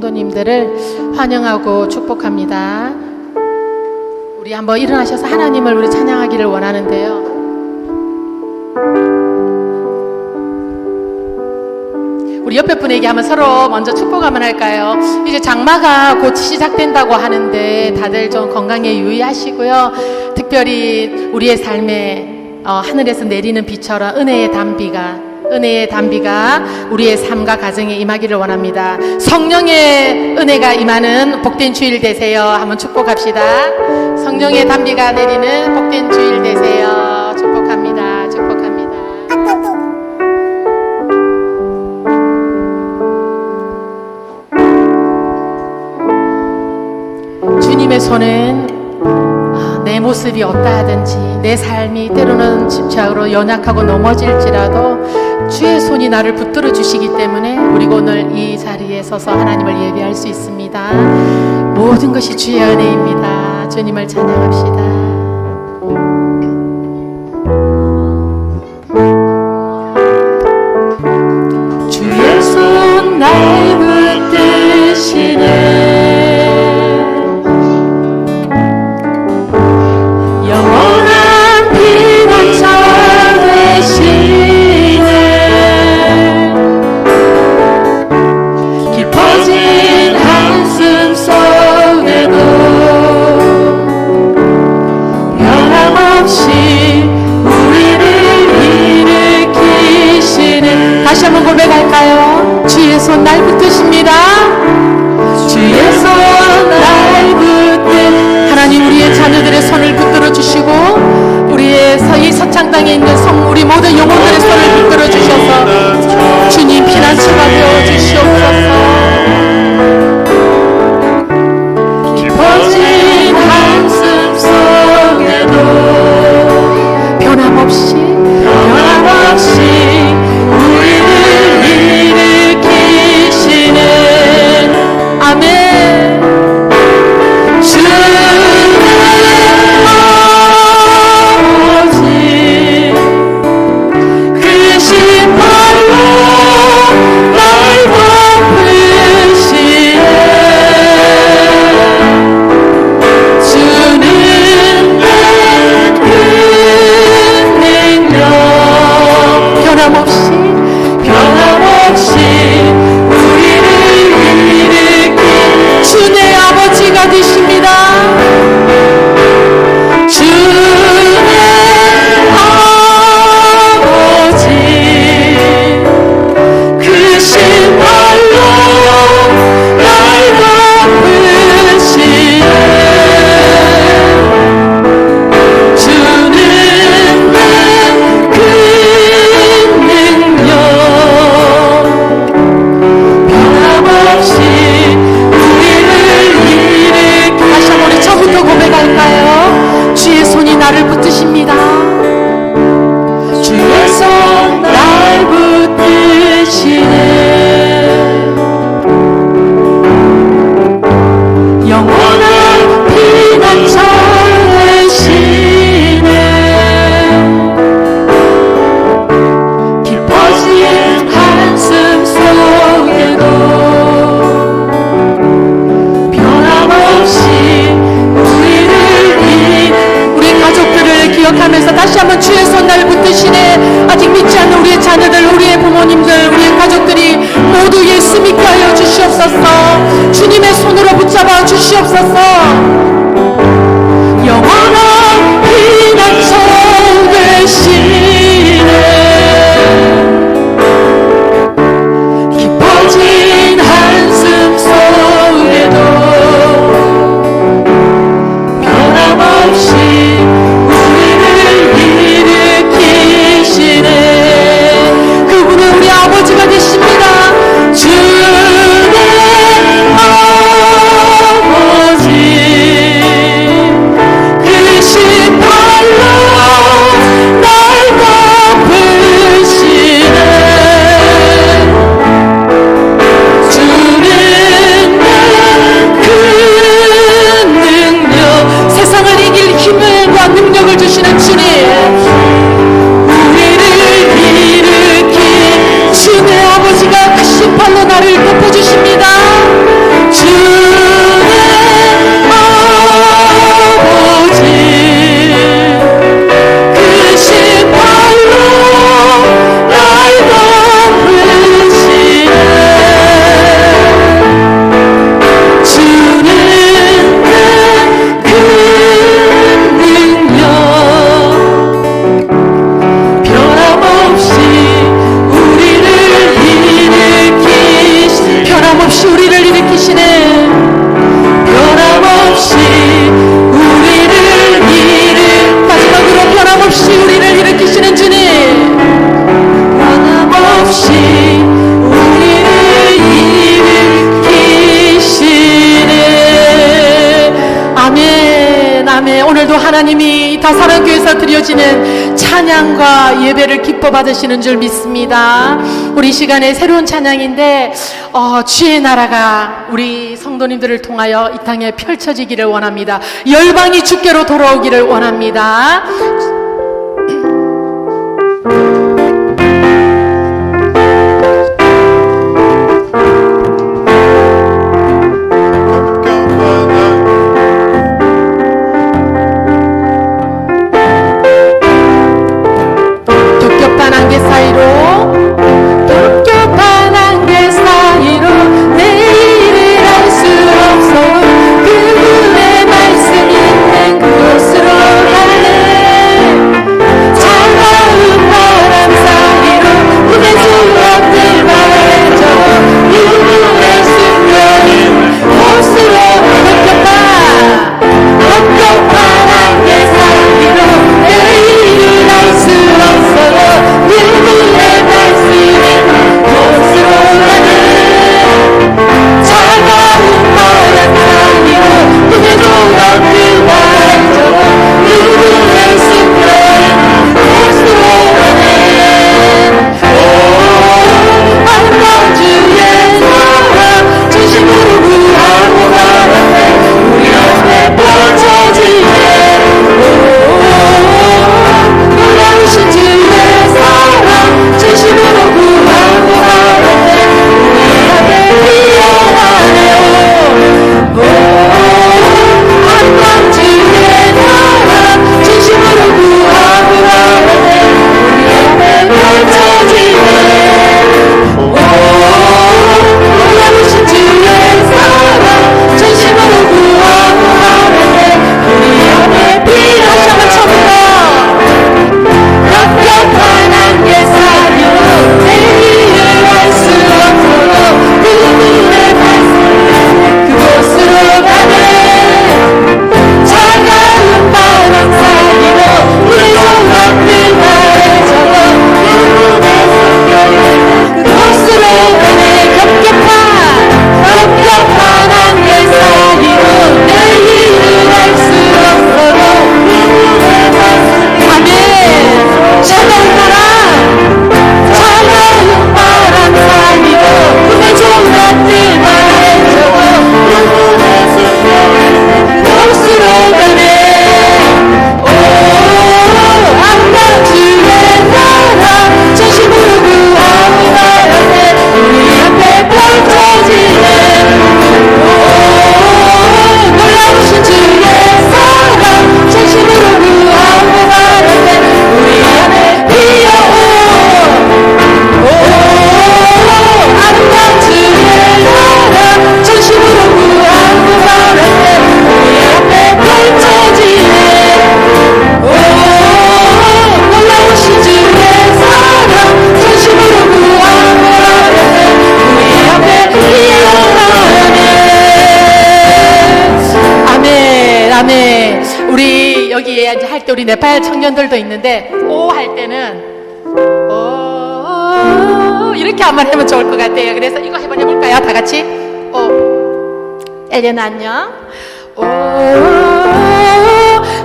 성도님들을 환영하고 축복합니다. 우리 한번 일어나셔서 하나님을 우리 찬양하기를 원하는데요. 우리 옆에 분에게 한번 서로 먼저 축복 한번 할까요? 이제 장마가 곧 시작된다고 하는데 다들 좀 건강에 유의하시고요. 특별히 우리의 삶에 하늘에서 내리는 비처럼 은혜의 단비가 우리의 삶과 가정에 임하기를 원합니다. 성령의 은혜가 임하는 복된 주일 되세요. 한번 축복합시다. 성령의 단비가 내리는 복된 주일 되세요. 축복합니다. 축복합니다. 주님의 손은 내 모습이 어떠하든지 내 삶이 때로는 집착으로 연약하고 넘어질지라도 주의 손이 나를 붙들어 주시기 때문에 우리가 오늘 이 자리에 서서 하나님을 예배할 수 있습니다. 모든 것이 주의 은혜입니다. 주님을 찬양합시다. 주의 손 날 붙드시네 다시 한번 고백할까요? 주의 손 날 붙드십니다. 주의 손 날 붙드 하나님 우리의 자녀들의 손을 붙들어 주시고 우리의 이 서창당에 있는 우리 모든 영혼들의 손을 붙들어 주셔서 주님 피난처가 되어 주시옵소서. 깊어진 한숨 속에도 변함없이 우리를 일으키시는 아멘. 주는 아버지 크신 팔로 날 덮으시네. 주는 내 큰 능력 변함없이 우리를 일으킨 주의 아버지가 되십니다. 주의 아버지 크신 팔로 날 덮으시네. 주는 내 큰 능력 변함없이 우리를 일으키 다시 한번 우리 처음부터 고백할까요? 주의 손이 나를 붙드십니다. 주의 손 날 붙드시네. 영원한 피난처 되시네. 깊어진 한숨 속에도 변함없이 우리 가족들을 기억하면서 다시 한번 주의 손 날 붙드시네. 아직 믿지 않는 우리의 자녀들, 우리의 부모님들, 우리의 가족들이 모두 예수 믿게 하여 주시옵소서. 주님의 손으로 붙잡아 주시옵소서. 영원한 피난처 되시네. 깊어진 한숨 속에도 변함없이 우리를 일으키시네. 그분은 우리 아버지가 되십니다. 주의 아버지 아멘. 오늘도 하나님이 다사랑교회에서 드려지는 찬양과 예배를 기뻐 받으시는 줄 믿습니다. 우리 시간에 새로운 찬양인데 주의 나라가 우리 성도님들을 통하여 이 땅에 펼쳐지기를 원합니다. 열방이 주께로 돌아오기를 원합니다. 여기에 이제 할 때 우리 네팔 청년들도 있는데 오 할 때는 오 이렇게 한번 하면 좋을 것 같아요. 그래서 이거 한번 해볼까요? 다 같이 오 엘레나 안녕. 오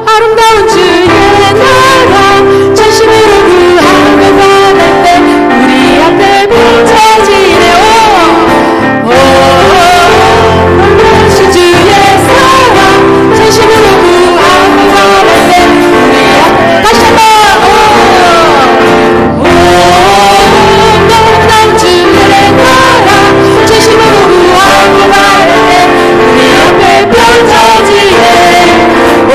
아름다운 주의 나라 전심으로 구하며 바랄 때 우리 앞에 펼쳐지네. 오 놀라신 주의 사랑 전심으로 구하며 바랄 때 우리 앞에 다시 한번 오 놀라운 주의 나라 전심으로 구하며 바랄 때 우리 앞에 펼쳐지네. 오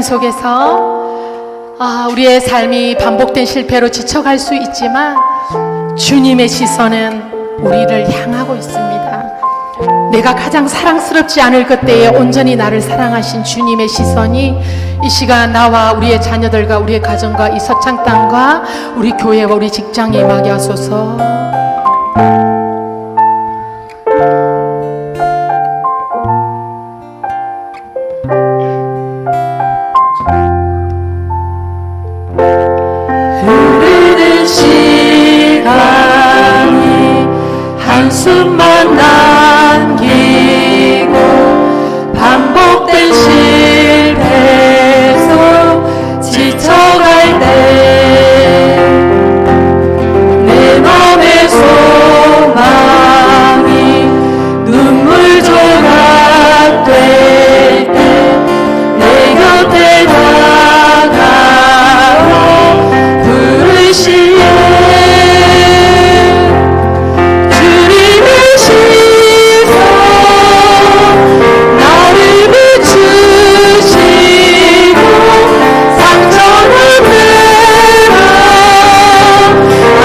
속에서 우리의 삶이 반복된 실패로 지쳐갈 수 있지만 주님의 시선은 우리를 향하고 있습니다. 내가 가장 사랑스럽지 않을 그때에 온전히 나를 사랑하신 주님의 시선이 이 시간 나와 우리의 자녀들과 우리의 가정과 이 서창 땅과 우리 교회와 우리 직장에 임하게 하소서. 흐르는 시간이 한숨만 남기고 반복된 실패에서 지쳐갈 때 내 맘의 소망이 눈물 조각 될 때 내 곁에 다가와 부르시네. 주님의 시선 나를 비추시고 상처는 내가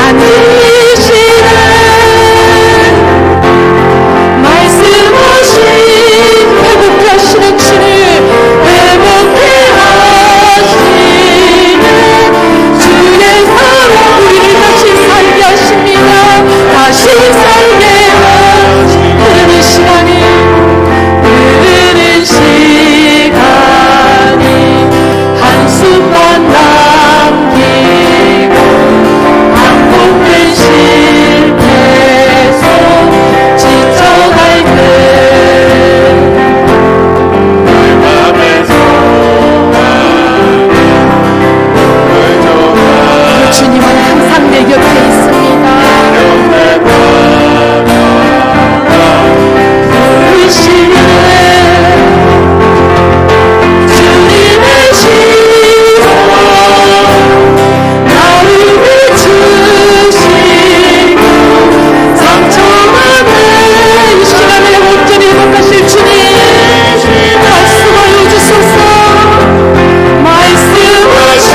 안으시네. 말씀하신 회복케 하시는 주님, 회복케 하시네. 주의 사랑 우리를 다시 살게 하십니다. 다시 살게 하시는 시간이 흐르는 시간이 한숨만 남기고 반복된 실패에서 지쳐갈 때 내 맘의 주님은 항상 내 곁에 있습니다. 부르시네. 주님의 시선 나를 비추시고 상처만 내 이 시간에 온전히 회복하실 주님 말씀하여 주소서. 말씀하시고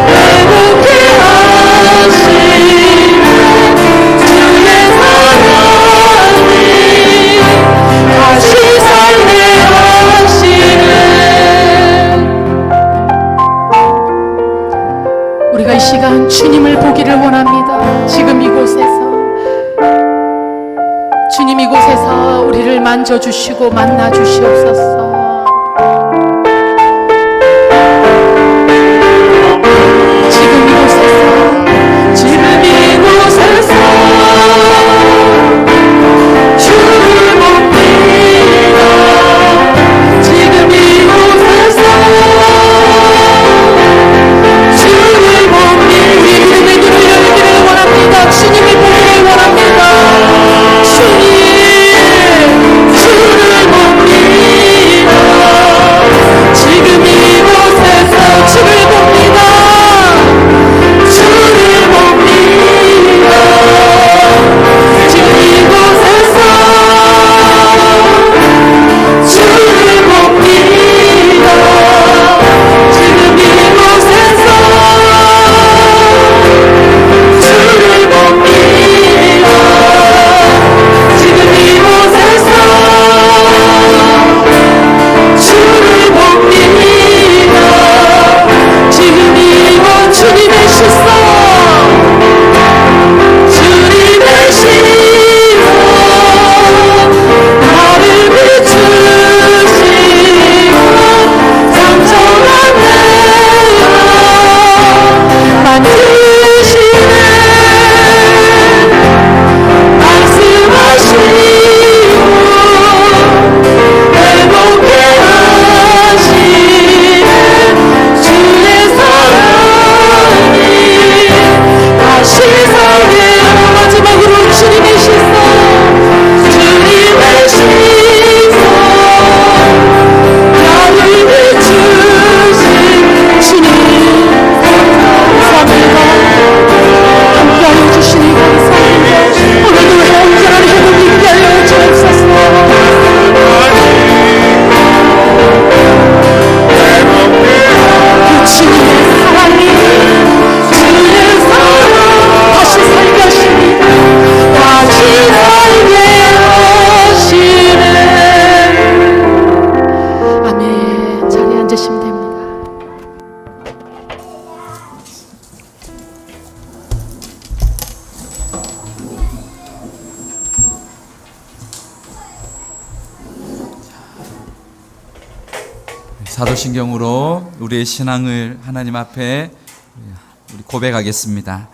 회복케 하시네. 주의 사랑이 다시 살게 하시네. 우리가 이 시간 주님을 보기를 원합니다. 지금 이곳에서 주님 이곳에서 우리를 만져주시고 만나주시옵소서. 지금 이곳에서 주를 봅니다. 지금 이곳에서 주를 봅니다. 주님의 눈을 열기를 원합니다. 주님을 보기를 원합니다. 주를 봅니다. 사도신경으로 우리의 신앙을 하나님 앞에 우리 고백하겠습니다.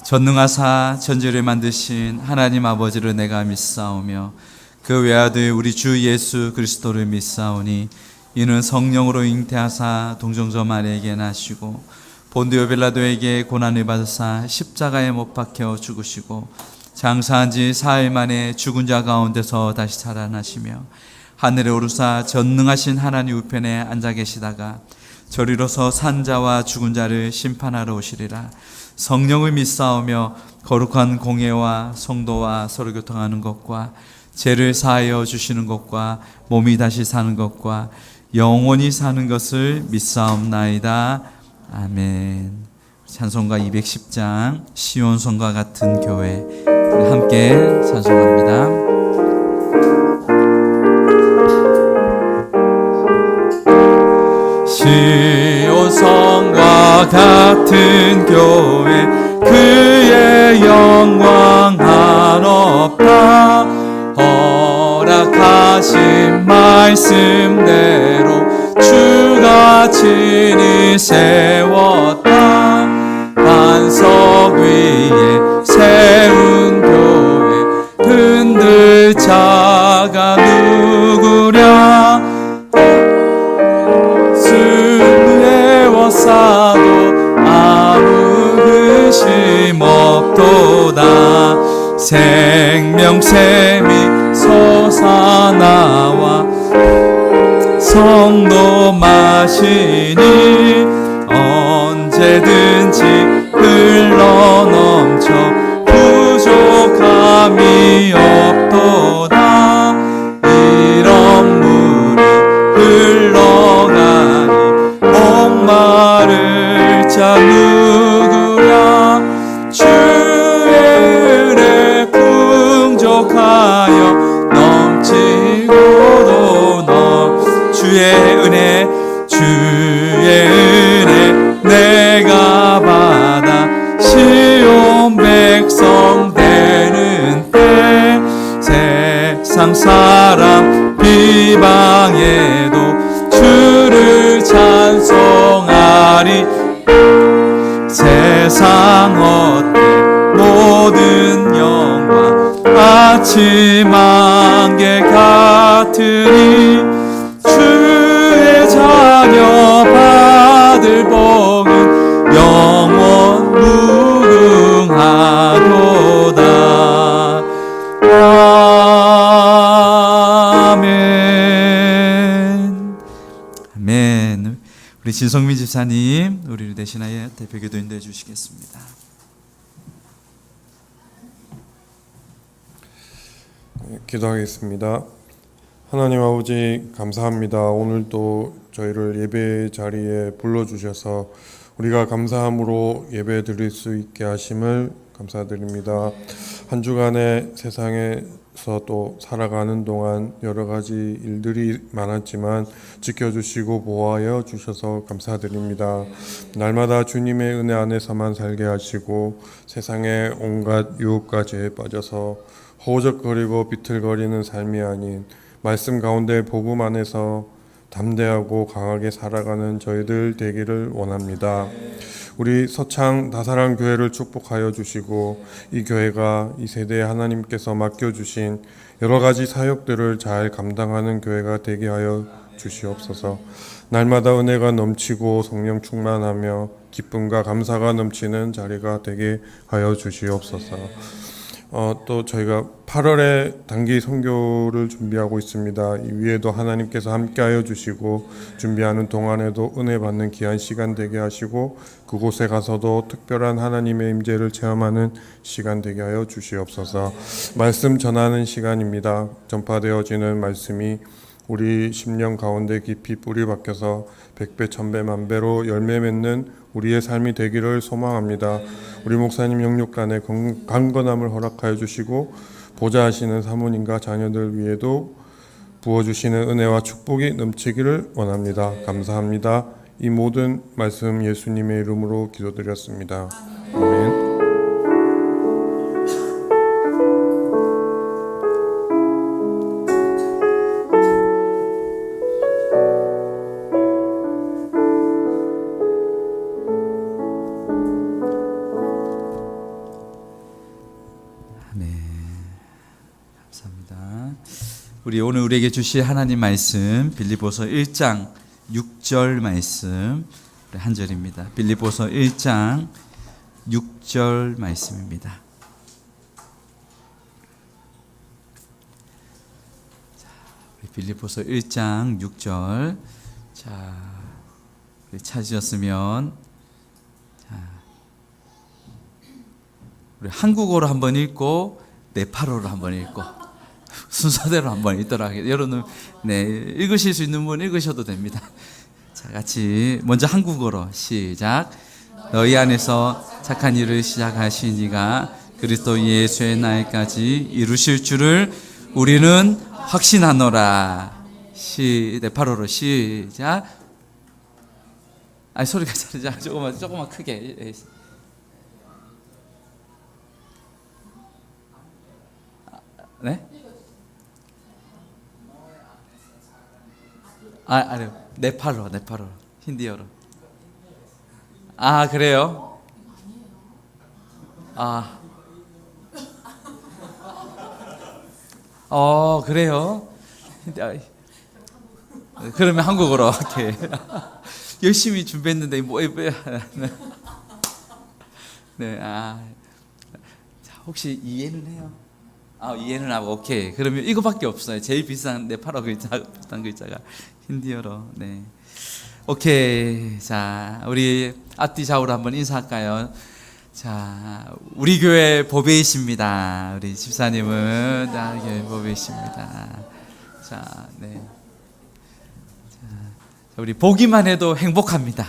전능하사 전지를 만드신 하나님 아버지를 내가 믿사오며 그 외아들 우리 주 예수 그리스도를 믿사오니 이는 성령으로 잉태하사 동정저 마리아에게 나시고 본디오 빌라도에게 고난을 받으사 십자가에 못 박혀 죽으시고 장사한 지 사흘 만에 죽은 자 가운데서 다시 살아나시며 하늘에 오르사 전능하신 하나님 우편에 앉아 계시다가 저리로서 산자와 죽은 자를 심판하러 오시리라. 성령을 믿사오며 거룩한 공예와 성도와 서로 교통하는 것과 죄를 사하여 주시는 것과 몸이 다시 사는 것과 영원히 사는 것을 믿사옵나이다. 아멘. 찬송가 210장 시온성과 같은 교회, 우리 함께 찬송합니다. 시온성과 같은 교회 그의 영광 한없다. 허락하신 말씀대로 주가 친히 세웠다. 반석 위에 세운 교회 흔들 자가 누구랴. 싸도 아무 근심 없도다. 생명샘이 솟아나와 성도 마시니 언제든지 흘러넘쳐 부족함이 없도다. 이런 물이 흘러가니 목마를 자 누구랴. 주의 은혜 풍족하여 넘치고도 주의 은혜 내가 받아 시온 백성 되는 때 세상 사람 비방해도 주를 찬송하리. 세상 어때 모든 영광 아침 안개 같으니 주의 자녀 받을 복은 영원 무궁하도다. 아멘. 아멘. 우리 진성민 집사님 우리를 대신하여 대표기도 인도해 주시겠습니다. 기도하겠습니다. 하나님 아버지 감사합니다. 오늘도 저희를 예배 자리에 불러주셔서 우리가 감사함으로 예배 드릴 수 있게 하심을 감사드립니다. 한 주간의 세상에서 또 살아가는 동안 여러 가지 일들이 많았지만 지켜주시고 보호하여 주셔서 감사드립니다. 날마다 주님의 은혜 안에서만 살게 하시고 세상의 온갖 유혹과 죄에 빠져서 허우적거리고 비틀거리는 삶이 아닌 말씀 가운데 복음 안에서 담대하고 강하게 살아가는 저희들 되기를 원합니다. 우리 서창 다사랑 교회를 축복하여 주시고 이 교회가 이 세대에 하나님께서 맡겨주신 여러 가지 사역들을 잘 감당하는 교회가 되게 하여 주시옵소서. 날마다 은혜가 넘치고 성령 충만하며 기쁨과 감사가 넘치는 자리가 되게 하여 주시옵소서. 또 저희가 8월에 단기 선교를 준비하고 있습니다. 이 위에도 하나님께서 함께하여 주시고 준비하는 동안에도 은혜 받는 귀한 시간 되게 하시고 그곳에 가서도 특별한 하나님의 임재를 체험하는 시간 되게 하여 주시옵소서. 말씀 전하는 시간입니다. 전파되어지는 말씀이 우리 심령 가운데 깊이 뿌리 박혀서 100배, 1000배, 만배로 열매 맺는 우리의 삶이 되기를 소망합니다. 우리 목사님 영육간에 강건함을 허락하여 주시고 보좌하시는 사모님과 자녀들 위에도 부어주시는 은혜와 축복이 넘치기를 원합니다. 감사합니다. 이 모든 말씀 예수님의 이름으로 기도드렸습니다. 아멘. 감사합니다. 우리 오늘 우리에게 주실 하나님 말씀 빌립보서 1장 6절 말씀 한 절입니다. 빌립보서 1장 6절 말씀입니다. 빌립보서 1장 6절. 자, 찾으셨으면 자, 우리 한국어로 한번 읽고 네팔어로 한번 읽고 순서대로 한번 읽도록 하겠습니다. 여러분, 네, 읽으실 수 있는 분 읽으셔도 됩니다. 자, 같이 먼저 한국어로 시작. 너희 안에서 착한 일을 시작하신 이가 그리스도 예수의 날까지 이루실 줄을 우리는 확신하노라. 네팔어로 시작. 소리가 잘리자. 조금만 크게. 네? 아니요. 네팔어. 힌디어로. 그래요? 그래요? 그러면 한국어로. 오케이. 열심히 준비했는데 네, 자, 혹시 이해는 해요? 이해는 하고. 오케이. 그러면 이거밖에 없어요. 제일 비싼 네팔어 비싼 글자가 힌디어로. 네. 오케이. 자, 우리 앞뒤 좌우로 한번 인사할까요? 자, 우리 교회 보배이십니다. 우리 집사님은 교회 보배이십니다. 자, 네. 우리 보기만 해도 행복합니다.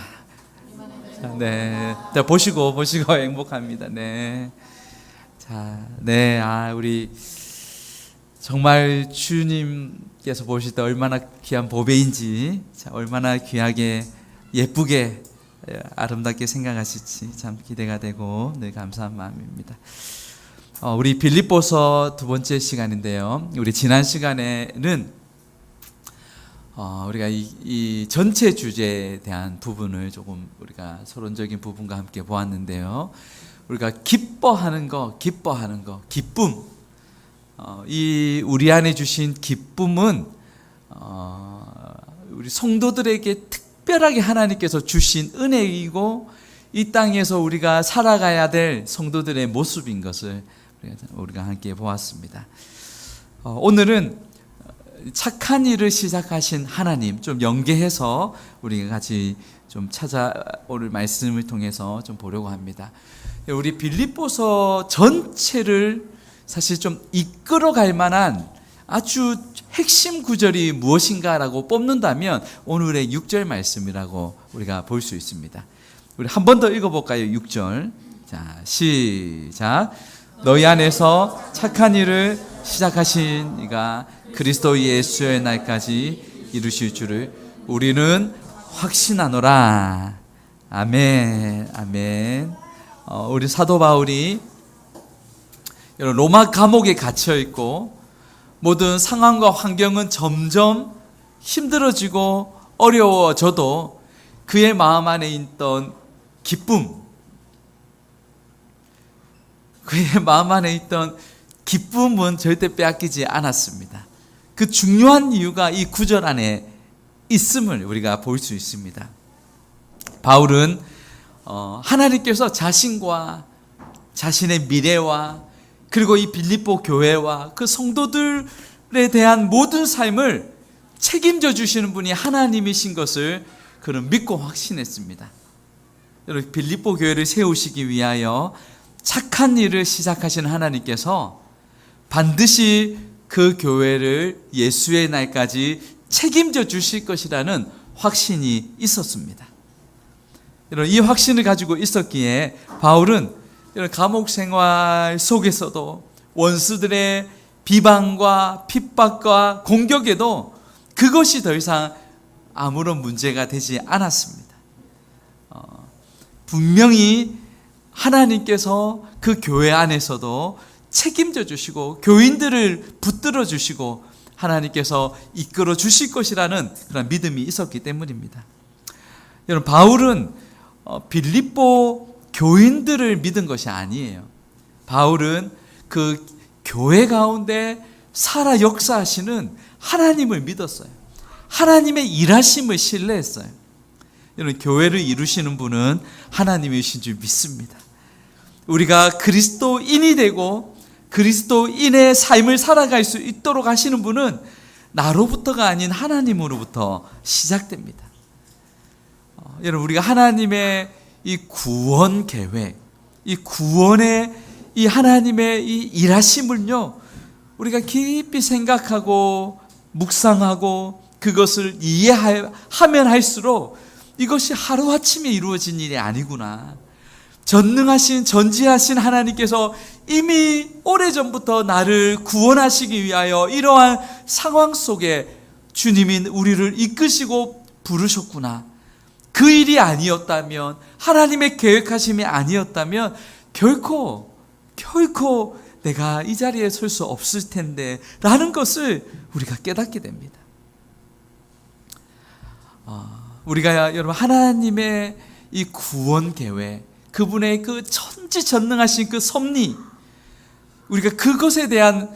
네. 자, 보시고 행복합니다. 네. 자, 네. 우리 정말 주님께서 보실 때 얼마나 귀한 보배인지, 자, 얼마나 귀하게 예쁘게 아름답게 생각하실지 참 기대가 되고 늘 감사한 마음입니다. 우리 빌립보서 두 번째 시간인데요. 우리 지난 시간에는 우리가 이 전체 주제에 대한 부분을 조금 우리가 서론적인 부분과 함께 보았는데요. 우리가 기뻐하는 거, 기쁨. 이 우리 안에 주신 기쁨은 우리 성도들에게 특별하게 하나님께서 주신 은혜이고 이 땅에서 우리가 살아가야 될 성도들의 모습인 것을 우리가 함께 보았습니다. 오늘은 착한 일을 시작하신 하나님 좀 연계해서 우리가 같이 좀 오늘 말씀을 통해서 좀 보려고 합니다. 우리 빌립보서 전체를 사실 좀 이끌어갈 만한 아주 핵심 구절이 무엇인가라고 뽑는다면 오늘의 6절 말씀이라고 우리가 볼 수 있습니다. 우리 한 번 더 읽어볼까요? 6절. 자, 시작. 너희 안에서 착한 일을 시작하신 이가 그리스도 예수의 날까지 이루실 줄을 우리는 확신하노라. 아멘. 우리 사도 바울이 로마 감옥에 갇혀 있고 모든 상황과 환경은 점점 힘들어지고 어려워져도 그의 마음 안에 있던 기쁨, 그의 마음 안에 있던 기쁨은 절대 빼앗기지 않았습니다. 그 중요한 이유가 이 구절 안에 있음을 우리가 볼 수 있습니다. 바울은 하나님께서 자신과 자신의 미래와 그리고 이 빌립보 교회와 그 성도들에 대한 모든 삶을 책임져 주시는 분이 하나님이신 것을 그는 믿고 확신했습니다. 여러분, 빌립보 교회를 세우시기 위하여 착한 일을 시작하신 하나님께서 반드시 그 교회를 예수의 날까지 책임져 주실 것이라는 확신이 있었습니다. 여러분, 이 확신을 가지고 있었기에 바울은 감옥 생활 속에서도 원수들의 비방과 핍박과 공격에도 그것이 더 이상 아무런 문제가 되지 않았습니다. 분명히 하나님께서 그 교회 안에서도 책임져 주시고 교인들을 붙들어 주시고 하나님께서 이끌어 주실 것이라는 그런 믿음이 있었기 때문입니다. 여러분, 바울은 빌립보 교인들을 믿은 것이 아니에요. 바울은 그 교회 가운데 살아 역사하시는 하나님을 믿었어요. 하나님의 일하심을 신뢰했어요. 여러분, 교회를 이루시는 분은 하나님이신 줄 믿습니다. 우리가 그리스도인이 되고 그리스도인의 삶을 살아갈 수 있도록 하시는 분은 나로부터가 아닌 하나님으로부터 시작됩니다. 여러분, 우리가 하나님의 이 구원 계획, 이 구원의 이 하나님의 이 일하심을요, 우리가 깊이 생각하고 묵상하고 그것을 이해하면 할수록 이것이 하루아침에 이루어진 일이 아니구나. 전능하신 전지하신 하나님께서 이미 오래전부터 나를 구원하시기 위하여 이러한 상황 속에 주님이 우리를 이끄시고 부르셨구나. 그 일이 아니었다면, 하나님의 계획하심이 아니었다면 결코 내가 이 자리에 설 수 없을 텐데 라는 것을 우리가 깨닫게 됩니다. 우리가 여러분, 하나님의 이 구원 계획, 그분의 그 천지전능하신 그 섭리, 우리가 그것에 대한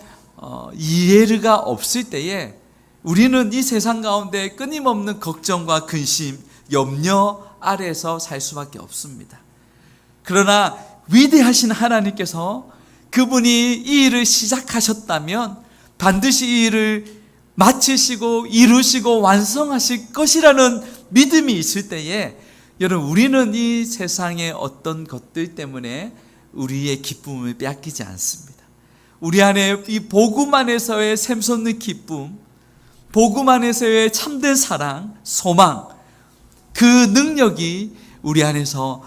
이해가 없을 때에 우리는 이 세상 가운데 끊임없는 걱정과 근심, 염려 아래에서 살 수밖에 없습니다. 그러나 위대하신 하나님께서 그분이 이 일을 시작하셨다면 반드시 이 일을 마치시고 이루시고 완성하실 것이라는 믿음이 있을 때에, 여러분, 우리는 이 세상의 어떤 것들 때문에 우리의 기쁨을 빼앗기지 않습니다. 우리 안에 이 복음 안에서의 샘솟는 기쁨, 복음 안에서의 참된 사랑, 소망, 그 능력이 우리 안에서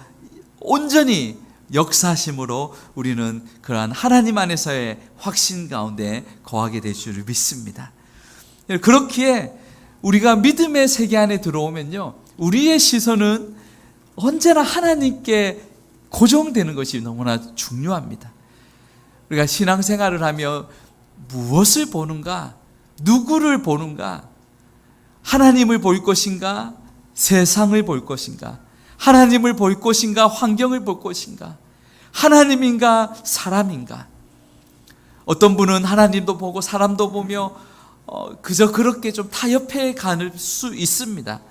온전히 역사하심으로 우리는 그러한 하나님 안에서의 확신 가운데 거하게 될 줄을 믿습니다. 그렇기에 우리가 믿음의 세계 안에 들어오면요, 우리의 시선은 언제나 하나님께 고정되는 것이 너무나 중요합니다. 우리가 신앙생활을 하며 무엇을 보는가, 누구를 보는가, 하나님을 볼 것인가, 세상을 볼 것인가, 하나님을 볼 것인가, 환경을 볼 것인가, 하나님인가 사람인가. 어떤 분은 하나님도 보고 사람도 보며 그저 그렇게 좀 타협해 갈 수 있습니다.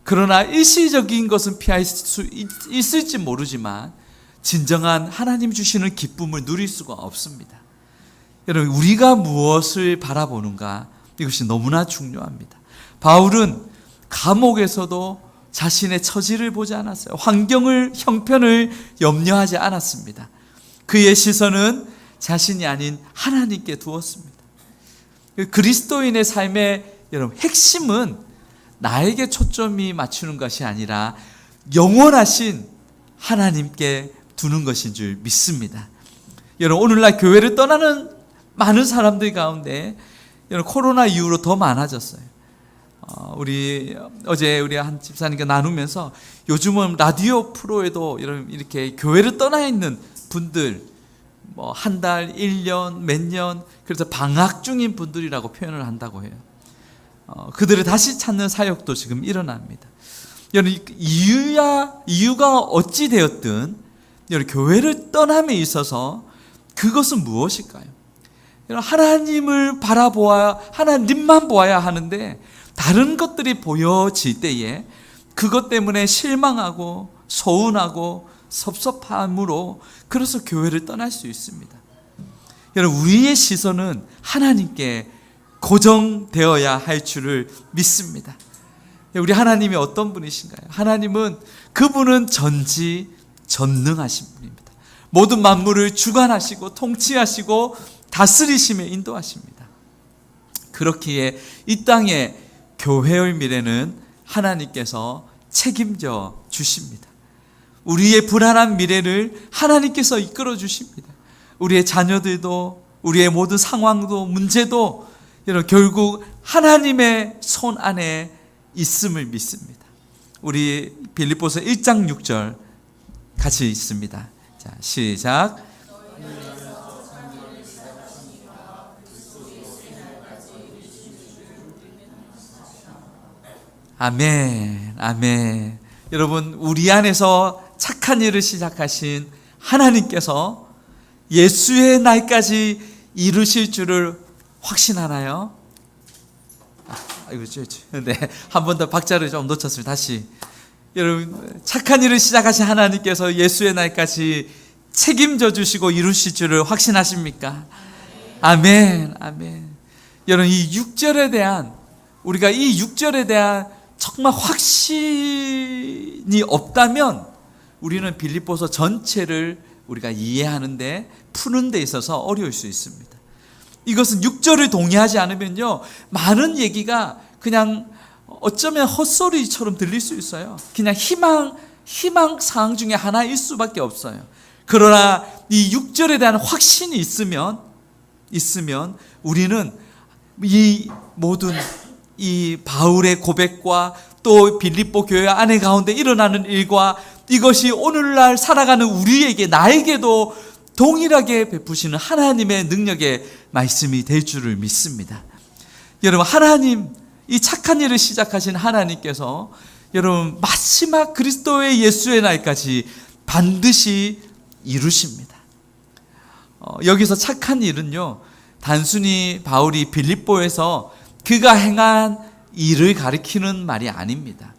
그러나 일시적인 것은 피할 수 있을지 모르지만 진정한 하나님 주시는 기쁨을 누릴 수가 없습니다. 여러분, 우리가 무엇을 바라보는가, 이것이 너무나 중요합니다. 바울은 감옥에서도 자신의 처지를 보지 않았어요. 환경을, 형편을 염려하지 않았습니다. 그의 시선은 자신이 아닌 하나님께 두었습니다. 그리스도인의 삶의 여러분, 핵심은 나에게 초점이 맞추는 것이 아니라 영원하신 하나님께 두는 것인 줄 믿습니다. 여러분, 오늘날 교회를 떠나는 많은 사람들 가운데 여러분, 코로나 이후로 더 많아졌어요. 어제 우리 한 집사님과 나누면서 요즘은 라디오 프로에도 이렇게 교회를 떠나 있는 분들, 뭐 한 달, 1년, 몇 년, 그래서 방학 중인 분들이라고 표현을 한다고 해요. 그들을 다시 찾는 사역도 지금 일어납니다. 여러분, 이유가 어찌 되었든 여러분, 교회를 떠남에 있어서 그것은 무엇일까요? 여러분, 하나님을 바라보아야, 하나님만 보아야 하는데 다른 것들이 보여질 때에 그것 때문에 실망하고 서운하고 섭섭함으로 그래서 교회를 떠날 수 있습니다. 여러분, 우리의 시선은 하나님께 고정되어야 할 줄을 믿습니다. 우리 하나님이 어떤 분이신가요? 하나님은 그분은 전지전능하신 분입니다. 모든 만물을 주관하시고 통치하시고 다스리시며 인도하십니다. 그렇기에 이 땅에 교회의 미래는 하나님께서 책임져 주십니다. 우리의 불안한 미래를 하나님께서 이끌어 주십니다. 우리의 자녀들도, 우리의 모든 상황도, 문제도 여러분, 결국 하나님의 손 안에 있음을 믿습니다. 우리 빌립보서 1장 6절 같이 읽습니다. 자, 시작. 아멘, 아멘. 여러분, 우리 안에서 착한 일을 시작하신 하나님께서 예수의 날까지 이루실 줄을 확신하나요? 아이고, 네, 한 번 더 박자를 좀 놓쳤습니다. 다시. 여러분, 착한 일을 시작하신 하나님께서 예수의 날까지 책임져 주시고 이루실 줄을 확신하십니까? 아멘, 아멘. 여러분, 이 6절에 대한, 우리가 이 6절에 대한 정말 확신이 없다면 우리는 빌립보서 전체를 우리가 이해하는데, 푸는 데 있어서 어려울 수 있습니다. 이것은 6절을 동의하지 않으면요, 많은 얘기가 그냥 어쩌면 헛소리처럼 들릴 수 있어요. 그냥 희망사항 중에 하나일 수밖에 없어요. 그러나 이 6절에 대한 확신이 있으면 우리는 이 모든 이 바울의 고백과 또 빌립보 교회 안에 가운데 일어나는 일과 이것이 오늘날 살아가는 우리에게, 나에게도 동일하게 베푸시는 하나님의 능력의 말씀이 될 줄을 믿습니다. 여러분, 하나님, 이 착한 일을 시작하신 하나님께서 여러분 마지막 그리스도의 예수의 날까지 반드시 이루십니다. 여기서 착한 일은요, 단순히 바울이 빌립보에서 그가 행한 일을 가리키는 말이 아닙니다.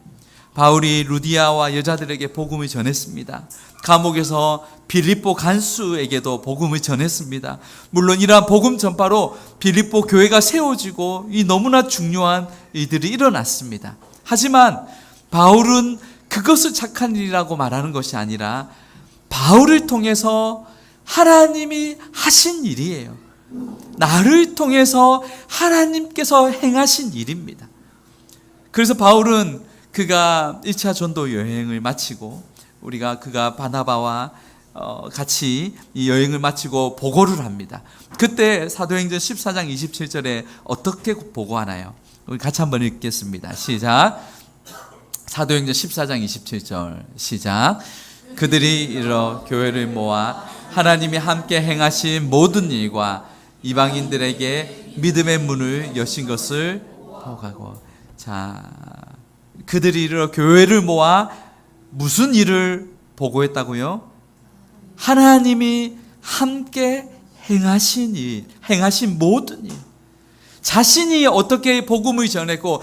바울이 루디아와 여자들에게 복음을 전했습니다. 감옥에서 빌립보 간수에게도 복음을 전했습니다. 물론 이러한 복음 전파로 빌립보 교회가 세워지고 이 너무나 중요한 일들이 일어났습니다. 하지만 바울은 그것을 착한 일이라고 말하는 것이 아니라 바울을 통해서 하나님이 하신 일이에요. 나를 통해서 하나님께서 행하신 일입니다. 그래서 바울은 그가 1차 전도 여행을 마치고 그가 바나바와 같이 이 여행을 마치고 보고를 합니다. 그때 사도행전 14장 27절에 어떻게 보고하나요? 우리 같이 한번 읽겠습니다. 시작. 사도행전 14장 27절 시작. 그들이 이르러 교회를 모아 하나님이 함께 행하신 모든 일과 이방인들에게 믿음의 문을 여신 것을 보고하고, 자, 그들이 이르러 교회를 모아 무슨 일을 보고했다고요? 하나님이 함께 행하신 일, 행하신 모든 일. 자신이 어떻게 복음을 전했고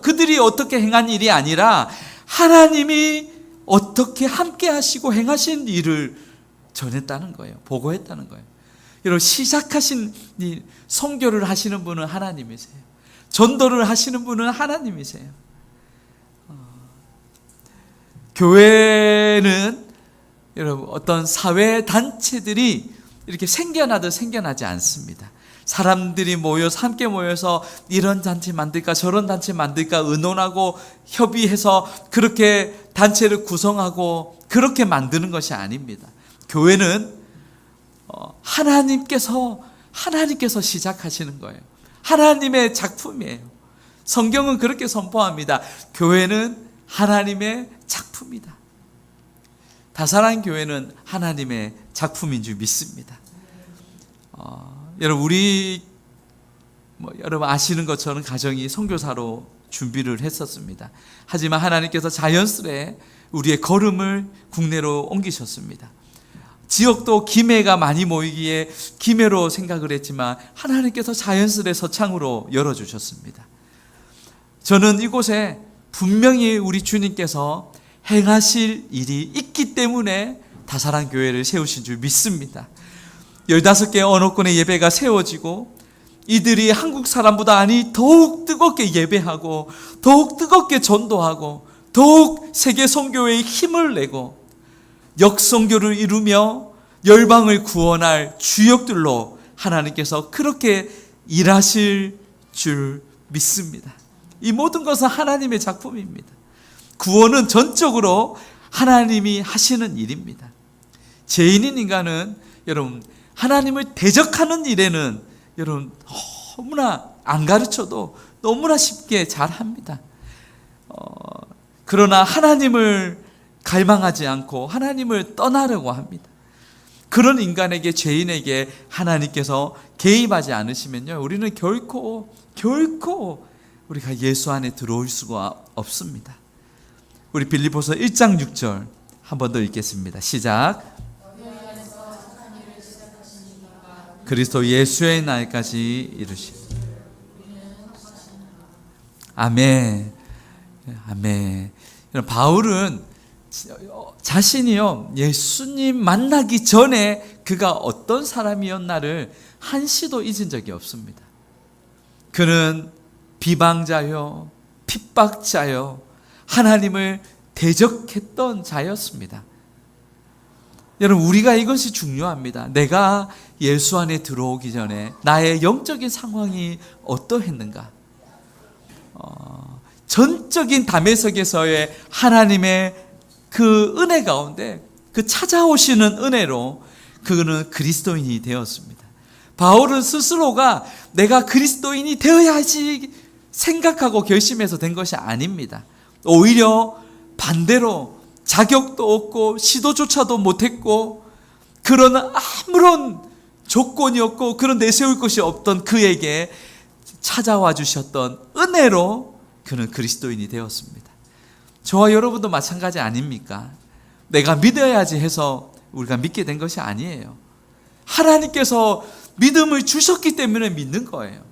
그들이 어떻게 행한 일이 아니라 하나님이 어떻게 함께 하시고 행하신 일을 전했다는 거예요. 보고했다는 거예요. 여러분, 시작하신 일, 선교를 하시는 분은 하나님이세요. 전도를 하시는 분은 하나님이세요. 교회는 여러분 어떤 사회 단체들이 이렇게 생겨나듯 생겨나지 않습니다. 사람들이 함께 모여서 이런 단체 만들까 저런 단체 만들까 의논하고 협의해서 그렇게 단체를 구성하고 그렇게 만드는 것이 아닙니다. 교회는 하나님께서 시작하시는 거예요. 하나님의 작품이에요. 성경은 그렇게 선포합니다. 교회는 하나님의 작품이다. 다사랑 교회는 하나님의 작품인 줄 믿습니다. 여러분, 여러분 아시는 것처럼 가정이 선교사로 준비를 했었습니다. 하지만 하나님께서 자연스레 우리의 걸음을 국내로 옮기셨습니다. 지역도 김해가 많이 모이기에 김해로 생각을 했지만 하나님께서 자연스레 서창으로 열어주셨습니다. 저는 이곳에 분명히 우리 주님께서 행하실 일이 있기 때문에 다사랑 교회를 세우신 줄 믿습니다. 15개 언어권의 예배가 세워지고 이들이 한국 사람보다 더욱 뜨겁게 예배하고 더욱 뜨겁게 전도하고 더욱 세계 선교에 힘을 내고 역선교를 이루며 열방을 구원할 주역들로 하나님께서 그렇게 일하실 줄 믿습니다. 이 모든 것은 하나님의 작품입니다. 구원은 전적으로 하나님이 하시는 일입니다. 죄인인 인간은 여러분 하나님을 대적하는 일에는 여러분 너무나 안 가르쳐도 너무나 쉽게 잘합니다. 그러나 하나님을 갈망하지 않고 하나님을 떠나려고 합니다. 그런 인간에게, 죄인에게 하나님께서 개입하지 않으시면요, 우리는 결코 우리가 예수 안에 들어올 수가 없습니다. 우리 빌립보서 1장 6절 한 번 더 읽겠습니다. 시작. 그리스도 예수의 날까지 이루시리. 아멘. 아멘. 바울은 자신이요 예수님 만나기 전에 그가 어떤 사람이었나를 한시도 잊은 적이 없습니다. 그는 비방자요, 핍박자요, 하나님을 대적했던 자였습니다. 여러분, 우리가 이것이 중요합니다. 내가 예수 안에 들어오기 전에 나의 영적인 상황이 어떠했는가? 전적인 담에색에서의 하나님의 그 은혜 가운데 그 찾아오시는 은혜로 그는 그리스도인이 되었습니다. 바울은 스스로가 내가 그리스도인이 되어야지 생각하고 결심해서 된 것이 아닙니다. 오히려 반대로 자격도 없고 시도조차도 못했고 그런 아무런 조건이 없고 그런 내세울 것이 없던 그에게 찾아와 주셨던 은혜로 그는 그리스도인이 되었습니다. 저와 여러분도 마찬가지 아닙니까? 내가 믿어야지 해서 우리가 믿게 된 것이 아니에요. 하나님께서 믿음을 주셨기 때문에 믿는 거예요.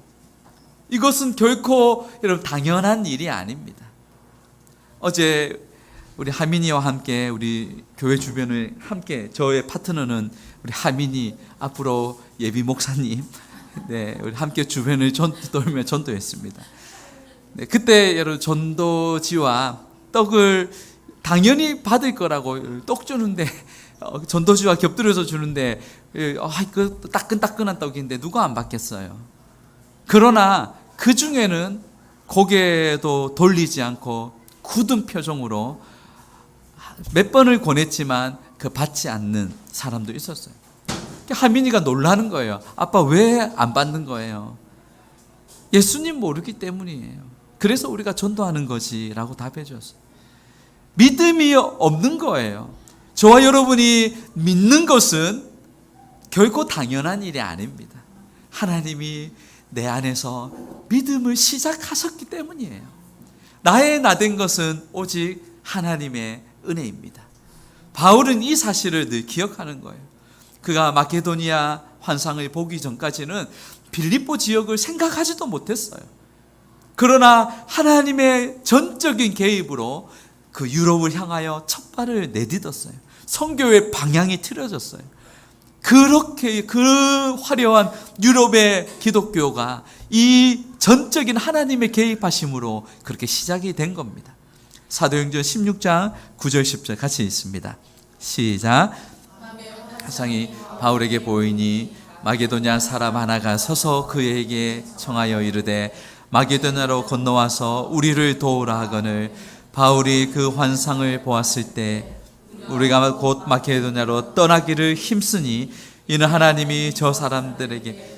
이것은 결코 여러분 당연한 일이 아닙니다. 어제 우리 하민이와 함께 우리 교회 주변을 함께 저의 파트너는 우리 하민이 앞으로 예비 목사님 네, 우리 함께 주변을 돌며 전도했습니다. 네, 그때 여러분 전도지와 떡을 당연히 받을 거라고 떡 주는데 전도지와 겹들여서 주는데 그 따끈따끈한 떡인데 누가 안 받겠어요. 그러나 그 중에는 고개도 돌리지 않고 굳은 표정으로 몇 번을 권했지만 그 받지 않는 사람도 있었어요. 하민이가 놀라는 거예요. 아빠 왜 안 받는 거예요? 예수님 모르기 때문이에요. 그래서 우리가 전도하는 거지 라고 답해 줬어요. 믿음이 없는 거예요. 저와 여러분이 믿는 것은 결코 당연한 일이 아닙니다. 하나님이 내 안에서 믿음을 시작하셨기 때문이에요. 나의 나된 것은 오직 하나님의 은혜입니다. 바울은 이 사실을 늘 기억하는 거예요. 그가 마케도니아 환상을 보기 전까지는 빌립보 지역을 생각하지도 못했어요. 그러나 하나님의 전적인 개입으로 그 유럽을 향하여 첫 발을 내딛었어요. 선교의 방향이 틀어졌어요. 그렇게 그 화려한 유럽의 기독교가 이 전적인 하나님의 개입하심으로 그렇게 시작이 된 겁니다. 사도행전 16장 9절 10절 같이 읽습니다. 시작. 화상이 바울에게 보이니 마게도냐 사람 하나가 서서 그에게 청하여 이르되 마게도냐로 건너와서 우리를 도우라 하거늘 바울이 그 환상을 보았을 때 우리가 곧 마게도냐로 떠나기를 힘쓰니 이는 하나님이 저 사람들에게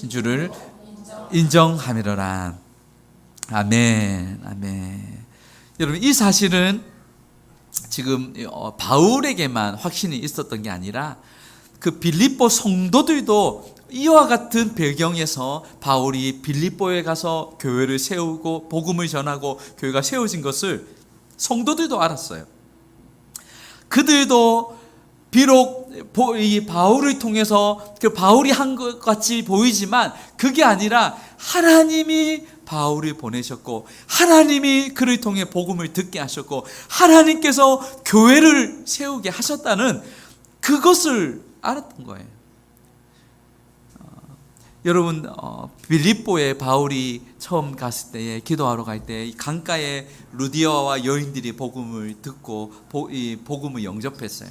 줄을 인정함이로라. 아멘, 아멘. 여러분 이 사실은 지금 바울에게만 확신이 있었던 게 아니라 그 빌립보 성도들도 이와 같은 배경에서 바울이 빌립보에 가서 교회를 세우고 복음을 전하고 교회가 세워진 것을 성도들도 알았어요. 그들도 비록 이 바울을 통해서 그 바울이 한 것 같이 보이지만 그게 아니라 하나님이 바울을 보내셨고 하나님이 그를 통해 복음을 듣게 하셨고 하나님께서 교회를 세우게 하셨다는 그것을 알았던 거예요. 여러분 빌립보에 바울이 처음 갔을 때에 기도하러 갈 때 강가에 루디아와 여인들이 복음을 듣고 이 복음을 영접했어요.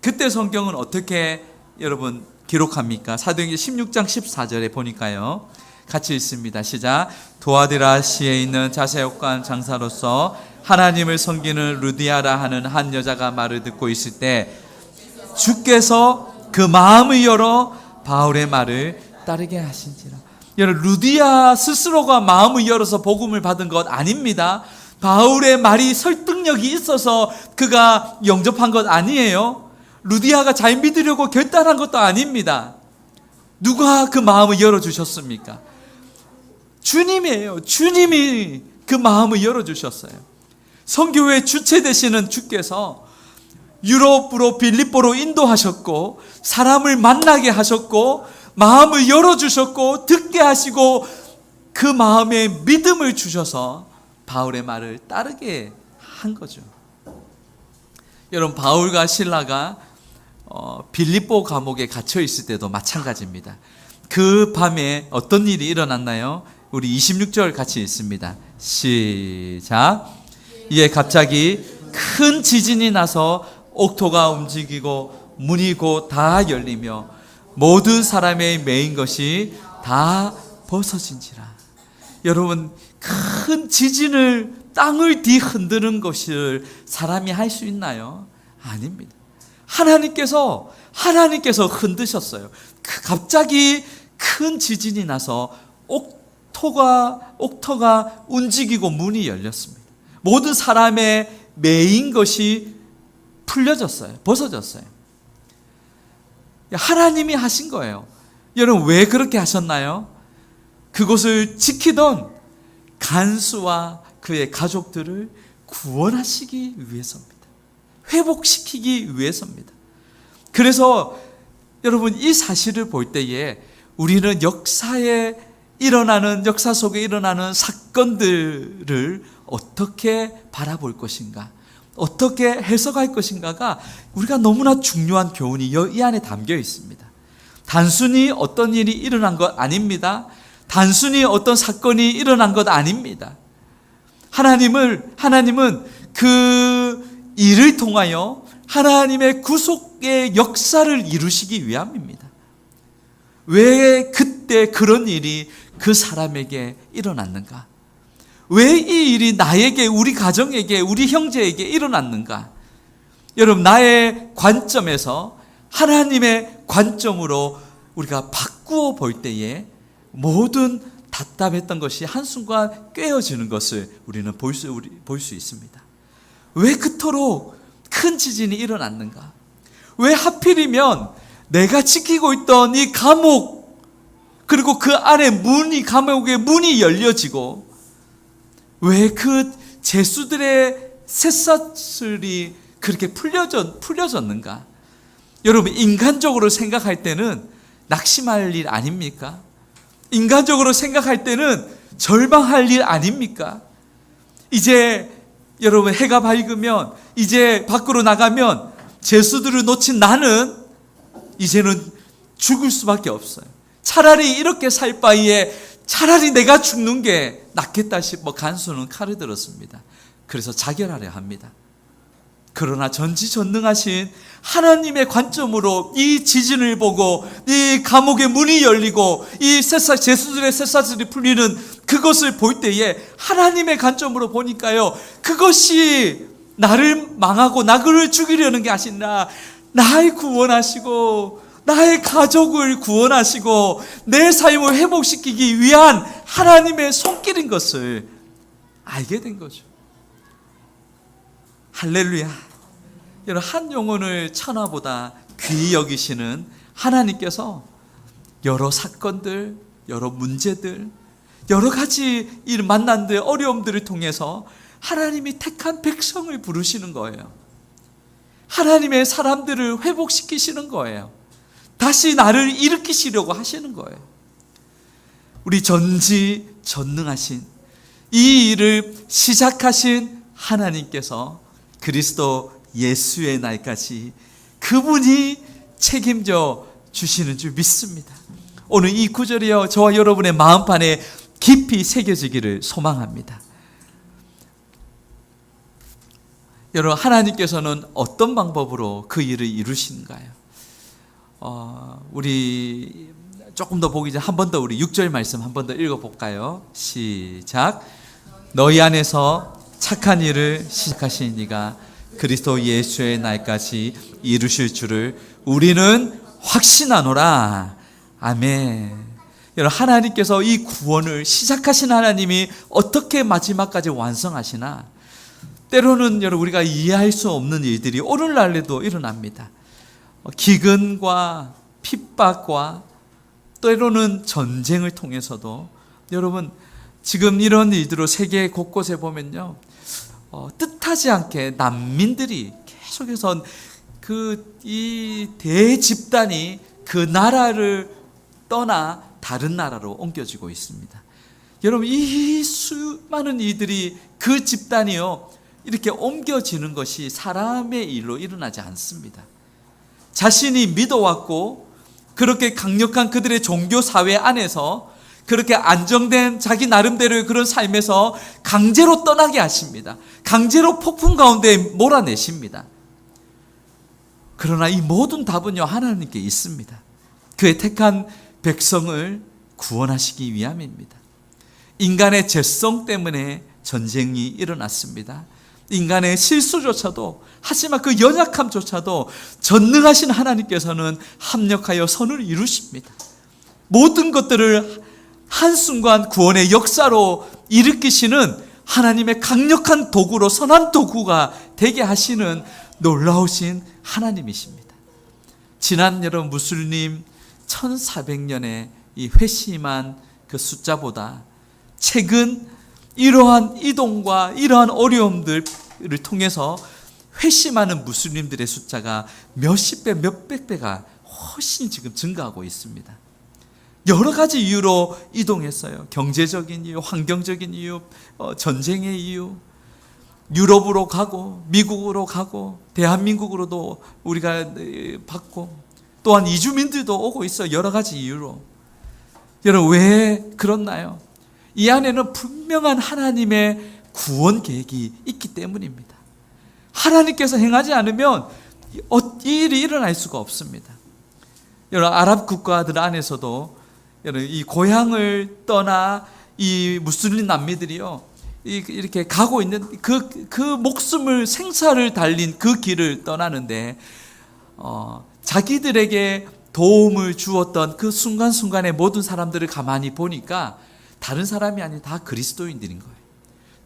그때 성경은 어떻게 여러분 기록합니까? 사도행전 16장 14절에 보니까요. 같이 읽습니다. 시작. 도아디라시에 있는 자세옥관 장사로서 하나님을 섬기는 루디아라 하는 한 여자가 말을 듣고 있을 때 주께서 그 마음을 열어 바울의 말을 따르게 하신지라. 여러분 루디아 스스로가 마음을 열어서 복음을 받은 것 아닙니다. 바울의 말이 설득력이 있어서 그가 영접한 것 아니에요. 루디아가 잘 믿으려고 결단한 것도 아닙니다. 누가 그 마음을 열어주셨습니까? 주님이에요. 주님이 그 마음을 열어주셨어요. 선교회 주체 되시는 주께서 유럽으로 빌립보로 인도하셨고 사람을 만나게 하셨고 마음을 열어주셨고 듣게 하시고 그 마음에 믿음을 주셔서 바울의 말을 따르게 한 거죠. 여러분, 바울과 실라가 빌립보 감옥에 갇혀 있을 때도 마찬가지입니다. 그 밤에 어떤 일이 일어났나요? 우리 26절 같이 읽습니다. 시작. 이에 갑자기 큰 지진이 나서 옥토가 움직이고 문이 곧 다 열리며 모든 사람의 매인 것이 다 벗어진지라. 여러분, 큰 지진을 땅을 뒤흔드는 것을 사람이 할 수 있나요? 아닙니다. 하나님께서 흔드셨어요. 갑자기 큰 지진이 나서 옥토가 움직이고 문이 열렸습니다. 모든 사람의 매인 것이 풀려졌어요. 벗어졌어요. 하나님이 하신 거예요. 여러분, 왜 그렇게 하셨나요? 그곳을 지키던 간수와 그의 가족들을 구원하시기 위해서입니다. 회복시키기 위해서입니다. 그래서 여러분, 이 사실을 볼 때에 우리는 역사 속에 일어나는 사건들을 어떻게 바라볼 것인가, 어떻게 해석할 것인가가 우리가 너무나 중요한 교훈이 이 안에 담겨 있습니다. 단순히 어떤 일이 일어난 것 아닙니다. 단순히 어떤 사건이 일어난 것 아닙니다. 하나님은 그 일을 통하여 하나님의 구속의 역사를 이루시기 위함입니다. 왜 그때 그런 일이 그 사람에게 일어났는가? 왜 이 일이 나에게, 우리 가정에게, 우리 형제에게 일어났는가? 여러분, 나의 관점에서 하나님의 관점으로 우리가 바꾸어 볼 때에 모든 답답했던 것이 한순간 꿰어지는 것을 우리는 볼 수 있습니다. 왜 그토록 큰 지진이 일어났는가? 왜 하필이면 내가 지키고 있던 이 감옥, 그리고 그 안에 감옥의 문이 열려지고, 왜 그 죄수들의 쇠사슬이 그렇게 풀려졌는가? 여러분, 인간적으로 생각할 때는 낙심할 일 아닙니까? 인간적으로 생각할 때는 절망할 일 아닙니까? 이제 여러분, 해가 밝으면, 이제 밖으로 나가면 죄수들을 놓친 나는 이제는 죽을 수밖에 없어요. 차라리 이렇게 살 바에 차라리 내가 죽는 게 낫겠다 싶어 간수는 칼을 들었습니다. 그래서 자결하려 합니다. 그러나 전지전능하신 하나님의 관점으로 이 지진을 보고 이 감옥의 문이 열리고 이 죄수들의 쇠사슬이 풀리는 그것을 볼 때에 하나님의 관점으로 보니까요, 그것이 나를 망하고 나를 죽이려는 게 아니라 나를 구원하시고 나의 가족을 구원하시고 내 삶을 회복시키기 위한 하나님의 손길인 것을 알게 된 거죠. 할렐루야. 여러분, 한 영혼을 천하보다 귀히 여기시는 하나님께서 여러 사건들, 여러 문제들, 여러 가지 일 만난들, 어려움들을 통해서 하나님이 택한 백성을 부르시는 거예요. 하나님의 사람들을 회복시키시는 거예요. 다시 나를 일으키시려고 하시는 거예요. 우리 전지전능하신 이 일을 시작하신 하나님께서 그리스도 예수의 날까지 그분이 책임져 주시는 줄 믿습니다. 오늘 이 구절이요, 저와 여러분의 마음판에 깊이 새겨지기를 소망합니다. 여러분, 하나님께서는 어떤 방법으로 그 일을 이루시는가요? 우리 조금 더 보기 전에 한 번 더 우리 6절 말씀 한 번 더 읽어볼까요? 시작. 너희 안에서 착한 일을 시작하신 이가 그리스도 예수의 날까지 이루실 줄을 우리는 확신하노라. 아멘. 여러분, 하나님께서 이 구원을 시작하신 하나님이 어떻게 마지막까지 완성하시나? 때로는 여러분, 우리가 이해할 수 없는 일들이 오늘날에도 일어납니다. 기근과 핍박과 때로는 전쟁을 통해서도 여러분, 지금 이런 일들로 세계 곳곳에 보면요, 뜻하지 않게 난민들이 계속해서 이 대집단이 그 나라를 떠나 다른 나라로 옮겨지고 있습니다. 여러분, 이 수많은 이들이 그 집단이요 이렇게 옮겨지는 것이 사람의 일로 일어나지 않습니다. 자신이 믿어왔고 그렇게 강력한 그들의 종교 사회 안에서 그렇게 안정된 자기 나름대로의 그런 삶에서 강제로 떠나게 하십니다. 강제로 폭풍 가운데 몰아내십니다. 그러나 이 모든 답은요 하나님께 있습니다. 그의 택한 백성을 구원하시기 위함입니다. 인간의 죄성 때문에 전쟁이 일어났습니다. 인간의 실수조차도, 하지만 그 연약함조차도 전능하신 하나님께서는 합력하여 선을 이루십니다. 모든 것들을 한순간 구원의 역사로 일으키시는 하나님의 강력한 도구로, 선한 도구가 되게 하시는 놀라우신 하나님이십니다. 지난 여러분 무슬림 1400년의 이 회심한 그 숫자보다 최근 이러한 이동과 이러한 어려움들을 통해서 회심하는 무슬림들의 숫자가 몇십 배, 몇백 배가 훨씬 지금 증가하고 있습니다. 여러 가지 이유로 이동했어요. 경제적인 이유, 환경적인 이유, 전쟁의 이유, 유럽으로 가고 미국으로 가고 대한민국으로도 우리가 받고 또한 이주민들도 오고 있어요. 여러 가지 이유로. 여러분, 왜 그렇나요? 이 안에는 분명한 하나님의 구원 계획이 있기 때문입니다. 하나님께서 행하지 않으면 이 일이 일어날 수가 없습니다. 여러분, 아랍 국가들 안에서도 여러분, 이 고향을 떠나 이 무슬림 남미들이요 이렇게 가고 있는 그 목숨을 생사를 달린 그 길을 떠나는데 자기들에게 도움을 주었던 그 순간순간의 모든 사람들을 가만히 보니까 다른 사람이 아닌 다 그리스도인들인 거예요.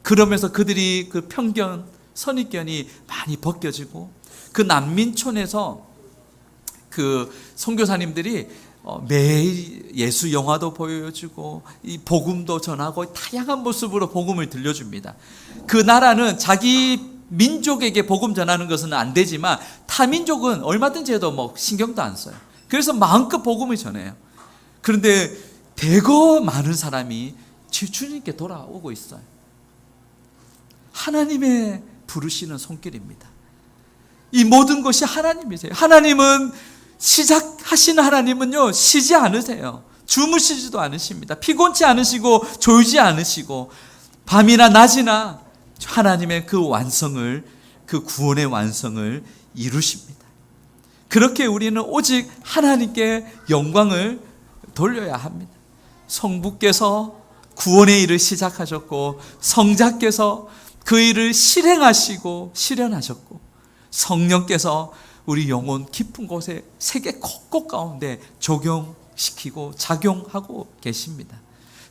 그러면서 그들이 그 편견, 선입견이 많이 벗겨지고 그 난민촌에서 그 선교사님들이 매일 예수 영화도 보여주고 이 복음도 전하고 다양한 모습으로 복음을 들려줍니다. 그 나라는 자기 민족에게 복음 전하는 것은 안 되지만 타민족은 얼마든지 해도 뭐 신경도 안 써요. 그래서 마음껏 복음을 전해요. 그런데 대거 많은 사람이 주님께 돌아오고 있어요. 하나님의 부르시는 손길입니다. 이 모든 것이 하나님이세요. 하나님은 시작하시는 하나님은요 쉬지 않으세요. 주무시지도 않으십니다. 피곤치 않으시고 졸지 않으시고 밤이나 낮이나 하나님의 그 완성을, 그 구원의 완성을 이루십니다. 그렇게 우리는 오직 하나님께 영광을 돌려야 합니다. 성부께서 구원의 일을 시작하셨고 성자께서 그 일을 실행하시고 실현하셨고 성령께서 우리 영혼 깊은 곳에 세계 곳곳 가운데 적용시키고 작용하고 계십니다.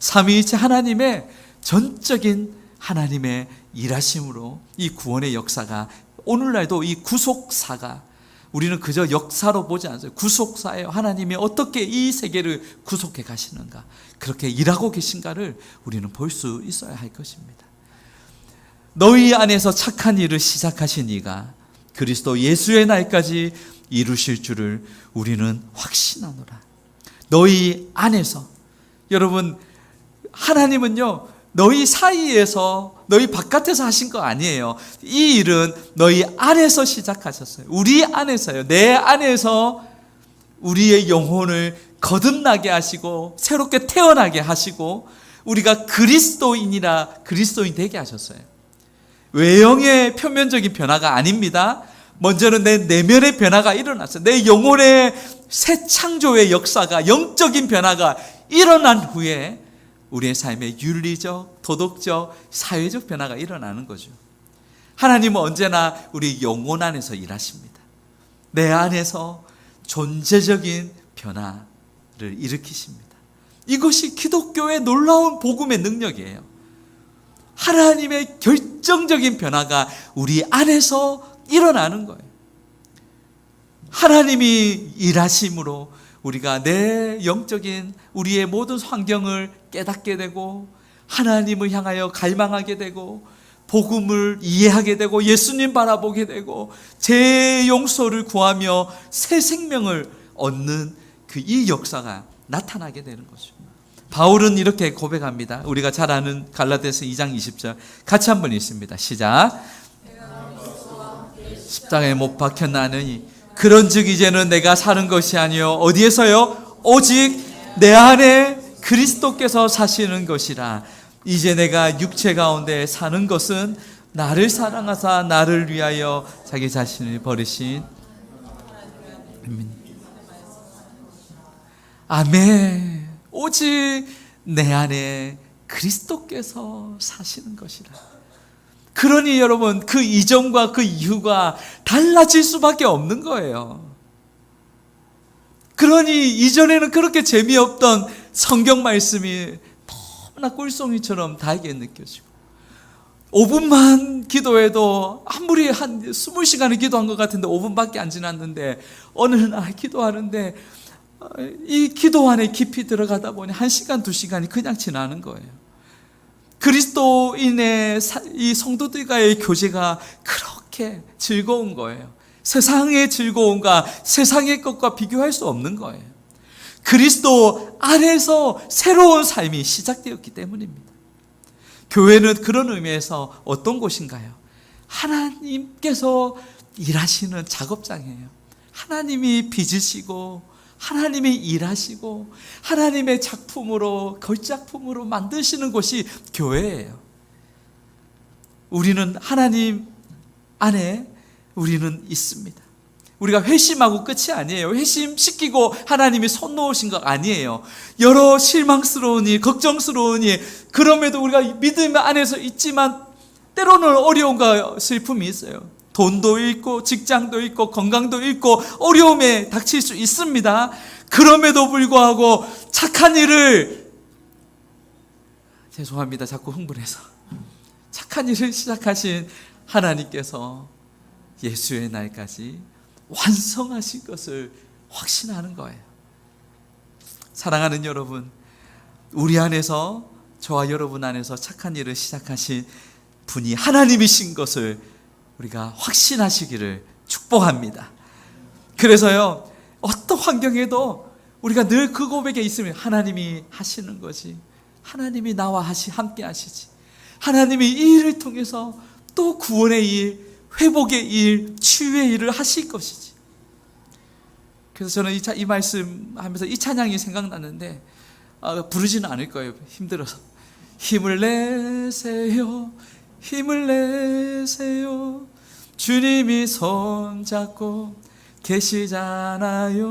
삼위일체 하나님의 전적인 하나님의 일하심으로 이 구원의 역사가 오늘날도 이 구속사가 우리는 그저 역사로 보지 않아요. 구속사예요. 하나님이 어떻게 이 세계를 구속해 가시는가, 그렇게 일하고 계신가를 우리는 볼 수 있어야 할 것입니다. 너희 안에서 착한 일을 시작하신 이가 그리스도 예수의 날까지 이루실 줄을 우리는 확신하노라. 너희 안에서, 여러분, 하나님은요 너희 사이에서, 너희 바깥에서 하신 거 아니에요. 이 일은 너희 안에서 시작하셨어요. 우리 안에서요. 내 안에서 우리의 영혼을 거듭나게 하시고 새롭게 태어나게 하시고 우리가 그리스도인이라 그리스도인 되게 하셨어요. 외형의 표면적인 변화가 아닙니다. 먼저는 내 내면의 변화가 일어났어요. 내 영혼의 새 창조의 역사가, 영적인 변화가 일어난 후에 우리의 삶에 윤리적, 도덕적, 사회적 변화가 일어나는 거죠. 하나님은 언제나 우리 영혼 안에서 일하십니다. 내 안에서 존재적인 변화를 일으키십니다. 이것이 기독교의 놀라운 복음의 능력이에요. 하나님의 결정적인 변화가 우리 안에서 일어나는 거예요. 하나님이 일하심으로 우리가 내 영적인 우리의 모든 환경을 깨닫게 되고 하나님을 향하여 갈망하게 되고 복음을 이해하게 되고 예수님 바라보게 되고 죄 용서를 구하며 새 생명을 얻는 그 이 역사가 나타나게 되는 거죠. 바울은 이렇게 고백합니다. 우리가 잘 아는 갈라디아서 2장 20절 같이 한번 읽습니다. 시작. 십자가에 못 박혀 나느니 그런즉 이제는 내가 사는 것이 아니요 어디에서요? 오직 내 안에 그리스도께서 사시는 것이라. 이제 내가 육체 가운데 사는 것은 나를 사랑하사 나를 위하여 자기 자신을 버리신 아멘. 오직 내 안에 그리스도께서 사시는 것이라. 그러니 여러분 그 이전과 그 이후가 달라질 수밖에 없는 거예요. 그러니 이전에는 그렇게 재미없던 성경 말씀이 너무나 꿀송이처럼 달게 느껴지고 5분만 기도해도 아무리 한 20시간을 기도한 것 같은데 5분밖에 안 지났는데 어느 날 기도하는데 이 기도 안에 깊이 들어가다 보니 1시간, 2시간이 그냥 지나는 거예요. 그리스도인의 이 성도들과의 교제가 그렇게 즐거운 거예요. 세상의 즐거움과 세상의 것과 비교할 수 없는 거예요. 그리스도 안에서 새로운 삶이 시작되었기 때문입니다. 교회는 그런 의미에서 어떤 곳인가요? 하나님께서 일하시는 작업장이에요. 하나님이 빚으시고 하나님이 일하시고 하나님의 작품으로 걸작품으로 만드시는 곳이 교회예요. 우리는 하나님 안에 우리는 있습니다. 우리가 회심하고 끝이 아니에요. 회심시키고 하나님이 손 놓으신 것 아니에요. 여러 실망스러운 일, 걱정스러운 일, 그럼에도 우리가 믿음 안에서 있지만 때로는 어려움과 슬픔이 있어요. 돈도 잃고 직장도 잃고 건강도 잃고 어려움에 닥칠 수 있습니다. 그럼에도 불구하고 착한 일을 죄송합니다. 자꾸 흥분해서 착한 일을 시작하신 하나님께서 예수의 날까지 완성하실 것을 확신하는 거예요. 사랑하는 여러분, 우리 안에서 저와 여러분 안에서 착한 일을 시작하신 분이 하나님이신 것을 우리가 확신하시기를 축복합니다. 그래서요, 어떤 환경에도 우리가 늘 그 고백에 있으면 하나님이 하시는 거지, 하나님이 나와 함께 하시지, 하나님이 이 일을 통해서 또 구원의 일, 회복의 일, 치유의 일을 하실 것이지. 그래서 저는 이 말씀 하면서 이 찬양이 생각났는데 부르지는 않을 거예요. 힘들어서. 힘을 내세요, 힘을 내세요, 주님이 손잡고 계시잖아요.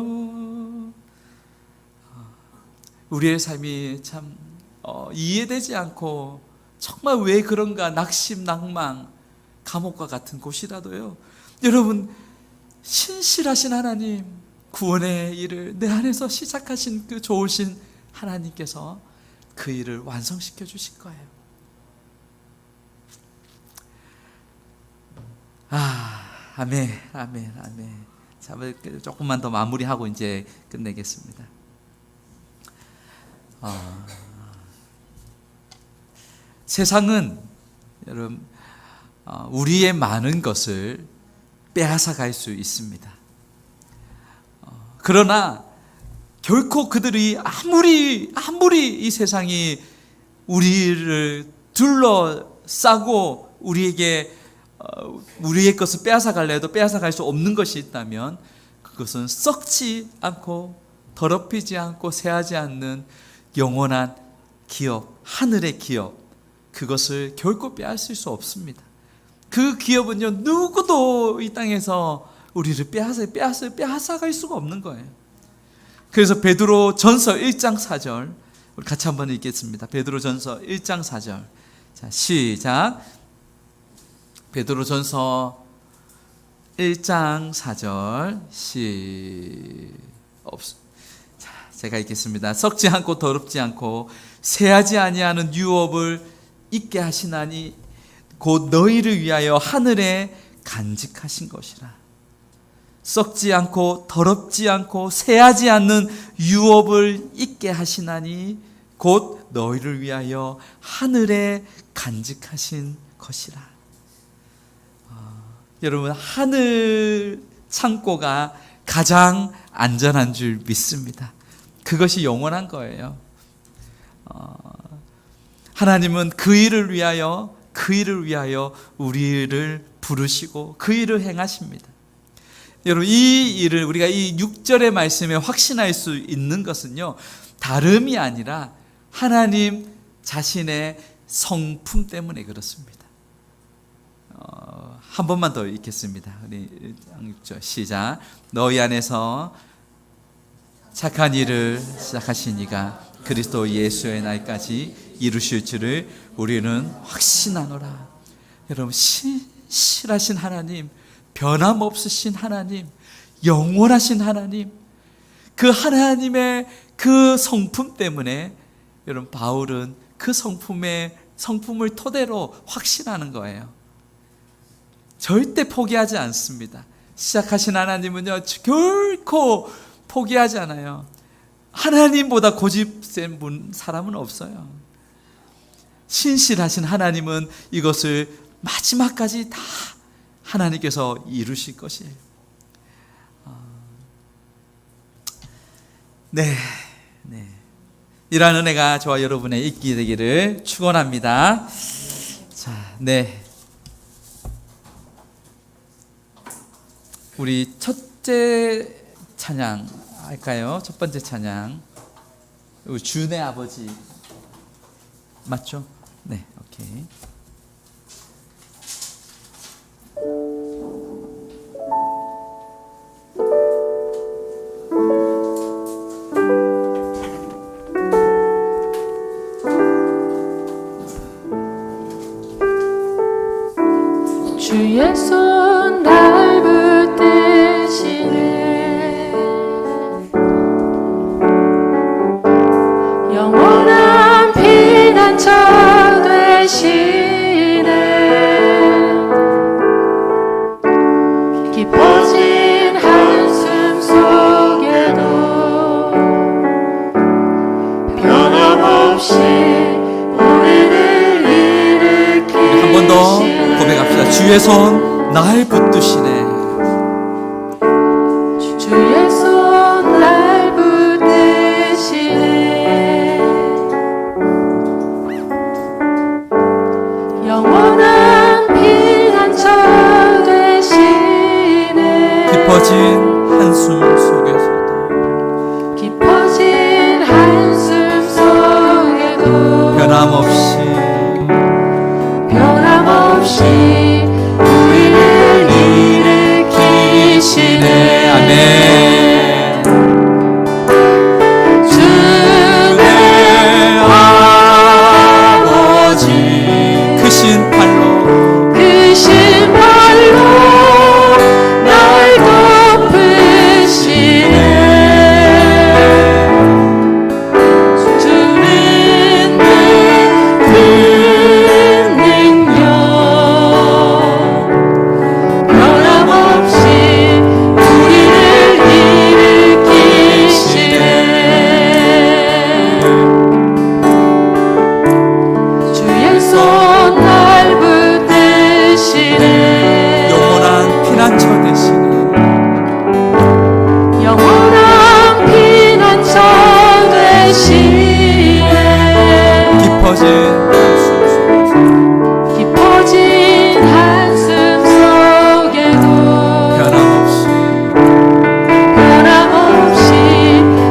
우리의 삶이 참 이해되지 않고 정말 왜 그런가 낙심, 낭망, 감옥과 같은 곳이라도요, 여러분 신실하신 하나님, 구원의 일을 내 안에서 시작하신 그 좋으신 하나님께서 그 일을 완성시켜 주실 거예요. 아멘, 아멘, 아멘. 자, 조금만 더 마무리하고 이제 끝내겠습니다. 세상은 여러분 우리의 많은 것을 빼앗아 갈 수 있습니다. 그러나 결코 그들이 아무리 이 세상이 우리를 둘러싸고 우리의 것을 빼앗아 갈래 해도 빼앗아 갈 수 없는 것이 있다면 그것은 썩지 않고 더럽히지 않고 새하지 않는 영원한 기업, 하늘의 기업, 그것을 결코 빼앗을 수 없습니다. 그 기업은요, 누구도 이 땅에서 우리를 빼앗아 갈 수가 없는 거예요. 그래서 베드로 전서 1장 4절 우리 같이 한번 읽겠습니다. 베드로 전서 1장 4절. 자, 시작. 베드로 전서 1장 4절 자, 제가 읽겠습니다. 썩지 않고 더럽지 않고 새하지 아니하는 유업을 있게 하시나니 곧 너희를 위하여 하늘에 간직하신 것이라. 썩지 않고 더럽지 않고 새하지 않는 유업을 있게 하시나니 곧 너희를 위하여 하늘에 간직하신 것이라. 여러분, 하늘 창고가 가장 안전한 줄 믿습니다. 그것이 영원한 거예요. 하나님은 그 일을 위하여 우리를 부르시고 그 일을 행하십니다. 여러분, 이 일을 우리가 이 6절의 말씀에 확신할 수 있는 것은요, 다름이 아니라 하나님 자신의 성품 때문에 그렇습니다. 한 번만 더 읽겠습니다. 우리 6절 시작. 너희 안에서 착한 일을 시작하신 이가 그리스도 예수의 날까지 이루실 줄을 우리는 확신하노라. 여러분, 신실하신 하나님, 변함없으신 하나님, 영원하신 하나님, 그 하나님의 그 성품 때문에 여러분, 바울은 그 성품을 토대로 확신하는 거예요. 절대 포기하지 않습니다. 시작하신 하나님은요, 결코 포기하지 않아요. 하나님보다 고집센 사람은 없어요. 신실하신 하나님은 이것을 마지막까지 다 하나님께서 이루실 것이에요. 네. 이러한 은혜가 저와 여러분의 있게 되기를 축원합니다. 자, 네. 우리 첫째 찬양 할까요? 첫 번째 찬양. 주의 아버지 맞죠? 네, 오케이. 주의 손 날 붙드시네 영원한 피난처 되시네 깊어진 한숨 속에도 변함없이 우리를 일으키시네 한 번 더 고백합시다. 주의 손 날 붙드시네. 주의 손 날 붙드시네 영원한 피난처 되시네 깊어진 한숨 속에서도 깊어진 한숨 속에도 변함없이 우리를 일으키시네 아멘. 주의 아버지 크신 팔로 날 덮으시네 주는 큰 능력 변함없이 우리를 일으키시네 주의 손 날 붙드시네 영원한 피난처 되시네. 영원한 피난처 되시네 깊어진 한숨 속에도 변함없이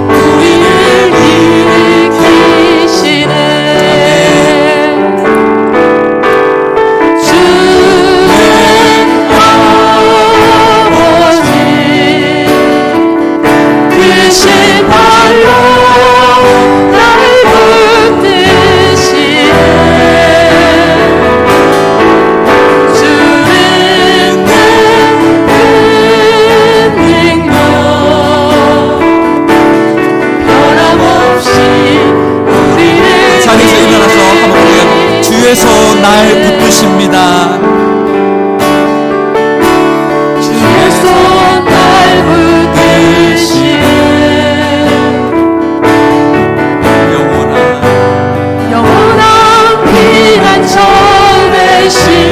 우리를 일으키시네 주의 아버지 크신 팔로 날 붙드시네 주는 큰 능력 변함없이 우리를 자리에서 일어나서 한번 우리가 주의 손 날 붙드십니다. 주의 손 날 붙드시네 영원한 피난처 되시네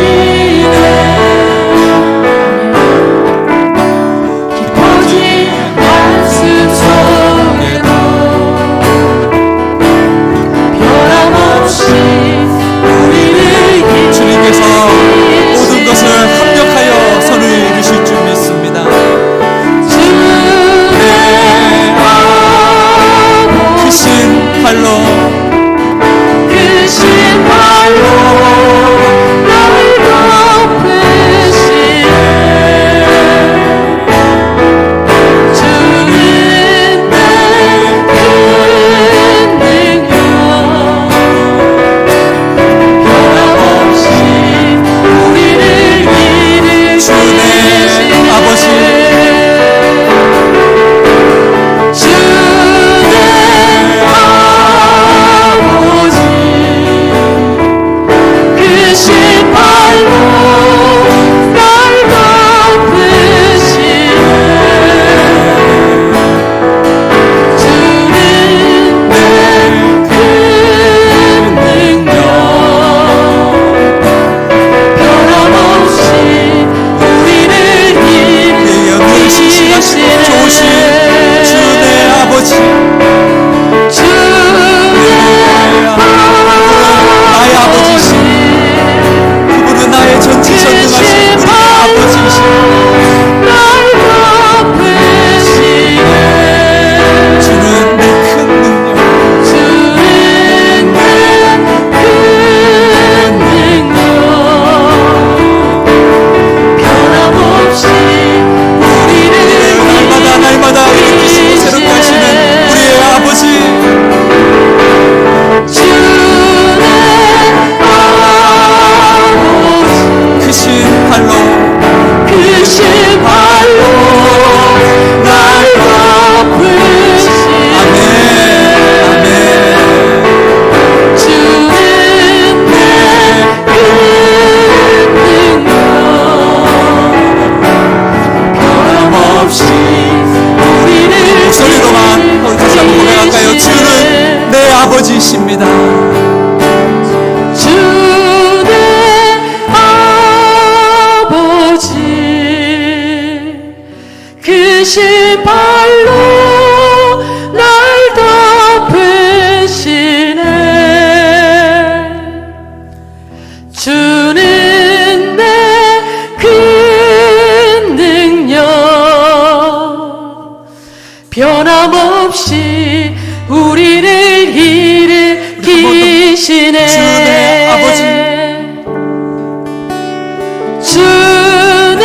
계십니다. 주내 아버지 그 신발로 날 덮으시네. 주는 내 큰 능력 변함없이 우리를 일으키시네. 주내 아버지, 주내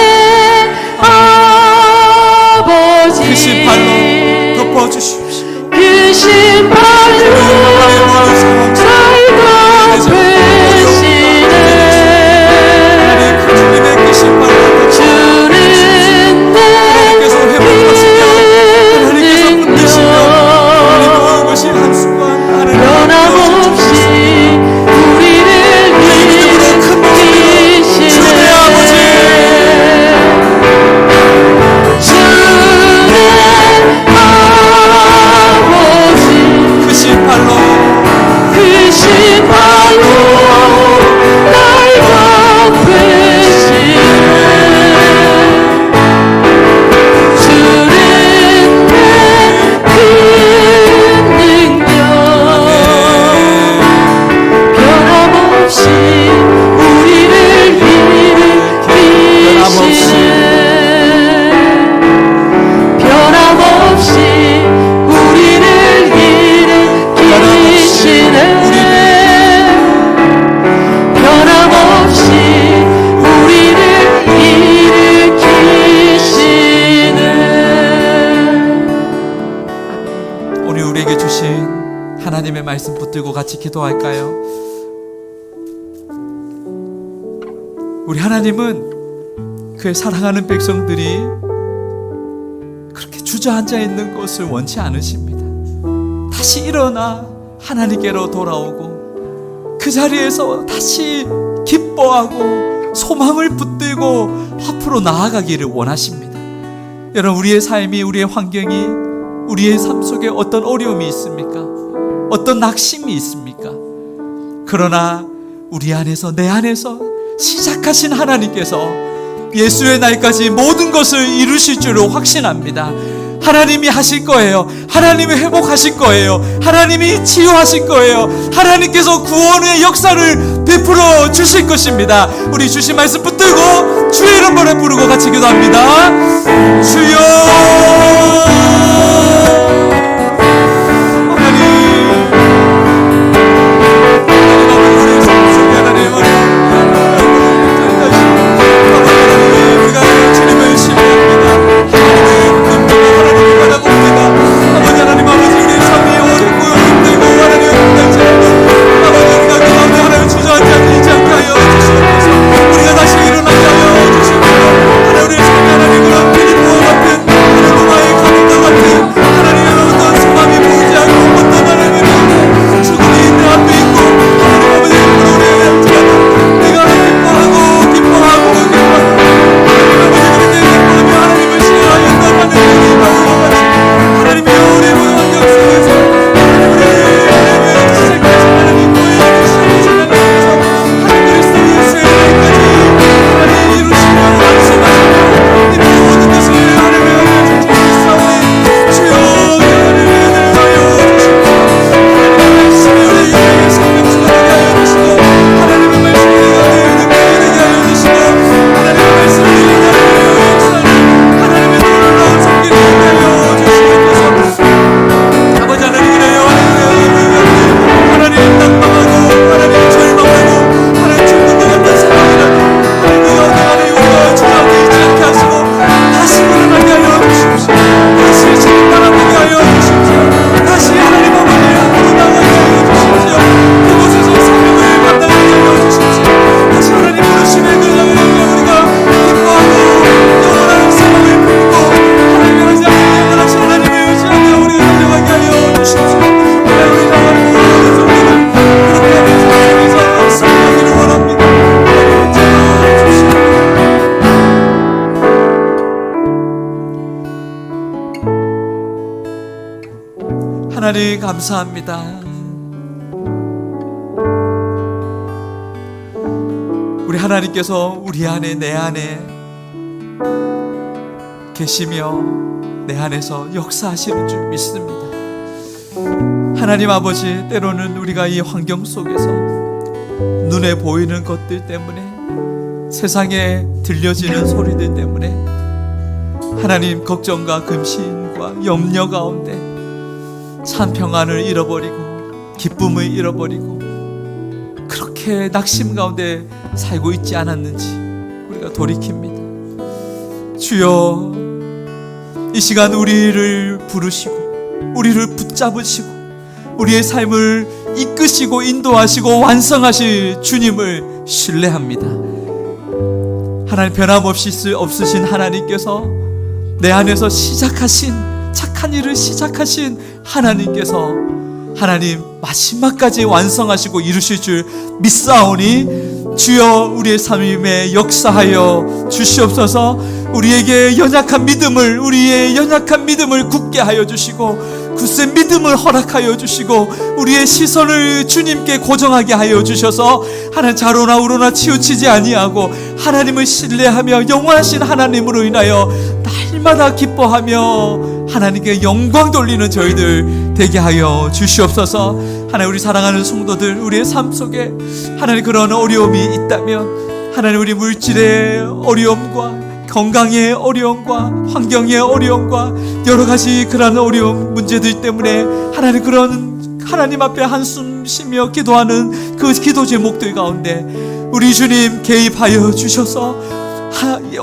아버지 그 신발로 덮어주십시오. 그 신발로 날 덮으시네. 주님의 그 신발로 주는 내 하나님께서 회복하시며 하나님께서 붙드시며 하나님 모든 것이 한순간 하나님 변함없이 우리를 일으키시네. 주내 아버지, 주내 아버지 그 신발로 그 신발로 날 덮으시네. 주는 내 큰 능력 변함없이 우리를 일으키시네. 변함없이 우리를 일으키시네. 변함없이 우리를 일으키시네. 오늘 우리에게 주신 하나님의 말씀 붙들고 같이 기도할까요? 우리 하나님은 그의 사랑하는 백성들이 그렇게 주저앉아 있는 것을 원치 않으십니다. 다시 일어나 하나님께로 돌아오고 그 자리에서 다시 기뻐하고 소망을 붙들고 앞으로 나아가기를 원하십니다. 여러분, 우리의 삶이, 우리의 환경이, 우리의 삶 속에 어떤 어려움이 있습니까? 어떤 낙심이 있습니까? 그러나 우리 안에서, 내 안에서 시작하신 하나님께서 예수의 날까지 모든 것을 이루실 줄로 확신합니다. 하나님이 하실 거예요. 하나님이 회복하실 거예요. 하나님이 치유하실 거예요. 하나님께서 구원의 역사를 베풀어 주실 것입니다. 우리 주신 말씀 붙들고 주의 이름으로 부르고 같이 기도합니다. 주여 하나님 감사합니다. 우리 하나님께서 우리 안에 내 안에 계시며 내 안에서 역사하시는 줄 믿습니다. 하나님 아버지, 때로는 우리가 이 환경 속에서 눈에 보이는 것들 때문에, 세상에 들려지는 소리들 때문에 하나님 걱정과 근심과 염려 가운데 참 평안을 잃어버리고 기쁨을 잃어버리고 그렇게 낙심 가운데 살고 있지 않았는지 우리가 돌이킵니다. 주여, 이 시간 우리를 부르시고 우리를 붙잡으시고 우리의 삶을 이끄시고 인도하시고 완성하실 주님을 신뢰합니다. 하나님, 변함없이 없으신 하나님께서 내 안에서 시작하신 착한 일을 시작하신 하나님께서 하나님 마지막까지 완성하시고 이루실 줄 믿사오니 주여, 우리의 삶에 역사하여 주시옵소서. 우리에게 우리의 연약한 믿음을 굳게 하여 주시고 굳센 믿음을 허락하여 주시고 우리의 시선을 주님께 고정하게 하여 주셔서 하나님, 좌로나 우로나 치우치지 아니하고 하나님을 신뢰하며 영원하신 하나님으로 인하여 날마다 기뻐하며 하나님께 영광 돌리는 저희들 되게 하여 주시옵소서. 하나님, 우리 사랑하는 성도들, 우리의 삶 속에 하나님 그런 어려움이 있다면 하나님, 우리 물질의 어려움과 건강의 어려움과 환경의 어려움과 여러 가지 그런 어려움 문제들 때문에 하나님, 그런 하나님 앞에 한숨 쉬며 기도하는 그 기도 제목들 가운데 우리 주님 개입하여 주셔서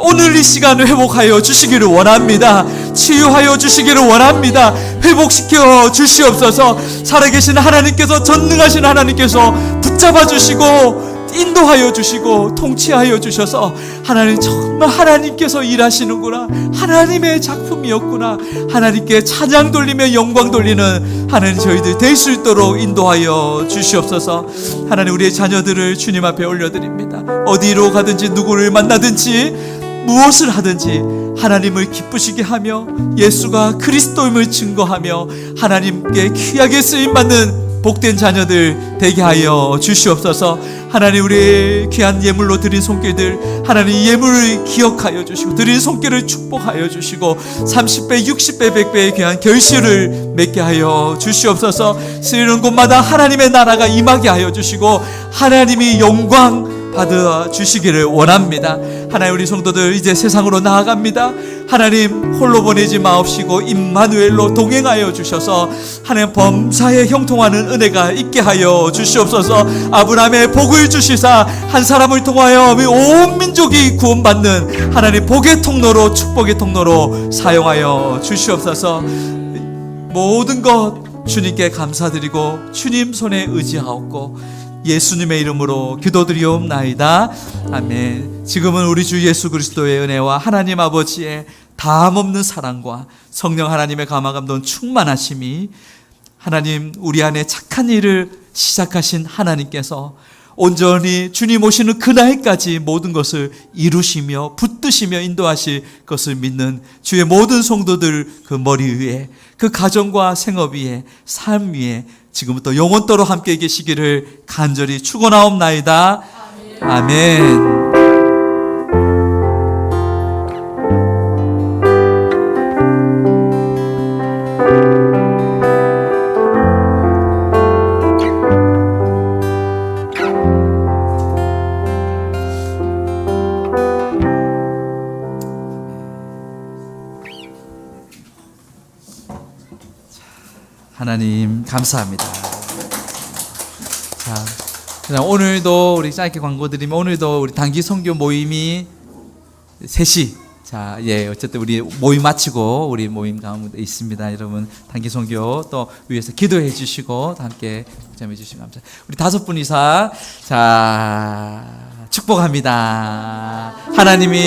오늘 이 시간을 회복하여 주시기를 원합니다. 치유하여 주시기를 원합니다. 회복시켜 주시옵소서. 살아계신 하나님께서, 전능하신 하나님께서 붙잡아 주시고 인도하여 주시고 통치하여 주셔서 하나님, 정말 하나님께서 일하시는구나, 하나님의 작품이었구나, 하나님께 찬양 돌리며 영광 돌리는 하나님 저희들 될 수 있도록 인도하여 주시옵소서. 하나님, 우리의 자녀들을 주님 앞에 올려드립니다. 어디로 가든지 누구를 만나든지 무엇을 하든지 하나님을 기쁘시게 하며 예수가 그리스도임을 증거하며 하나님께 귀하게 쓰임받는 복된 자녀들 되게 하여 주시옵소서. 하나님, 우리 귀한 예물로 드린 손길들 하나님 예물을 기억하여 주시고 드린 손길을 축복하여 주시고 30배 60배 100배의 귀한 결실을 맺게 하여 주시옵소서. 쓰이는 곳마다 하나님의 나라가 임하게 하여 주시고 하나님이 영광 받아 주시기를 원합니다. 하나님, 우리 성도들 이제 세상으로 나아갑니다. 하나님, 홀로 보내지 마옵시고 임마누엘로 동행하여 주셔서 하나님 범사에 형통하는 은혜가 있게 하여 주시옵소서. 아브라함의 복을 주시사 한 사람을 통하여 온 민족이 구원받는 하나님 복의 통로로, 축복의 통로로 사용하여 주시옵소서. 모든 것 주님께 감사드리고 주님 손에 의지하옵고 예수님의 이름으로 기도드리옵나이다. 아멘. 지금은 우리 주 예수 그리스도의 은혜와 하나님 아버지의 다함없는 사랑과 성령 하나님의 감화감동 충만하심이 하나님, 우리 안에 착한 일을 시작하신 하나님께서 온전히 주님 오시는 그날까지 모든 것을 이루시며 붙드시며 인도하실 것을 믿는 주의 모든 성도들 그 머리 위에, 그 가정과 생업 위에, 삶 위에 지금부터 영원토록 함께 계시기를 간절히 축원하옵나이다. 아멘. 하나님 감사합니다. 자, 오늘도 우리 짧게 광고 드리면 오늘도 우리 단기 선교 모임이 3시. 자, 예, 어쨌든 우리 모임 마치고 우리 모임 가운데 있습니다. 여러분 단기 선교 또 위해서 기도해 주시고 함께 동참해 주시면 감사합니다. 우리 5분 이상 자 축복합니다. 하나님이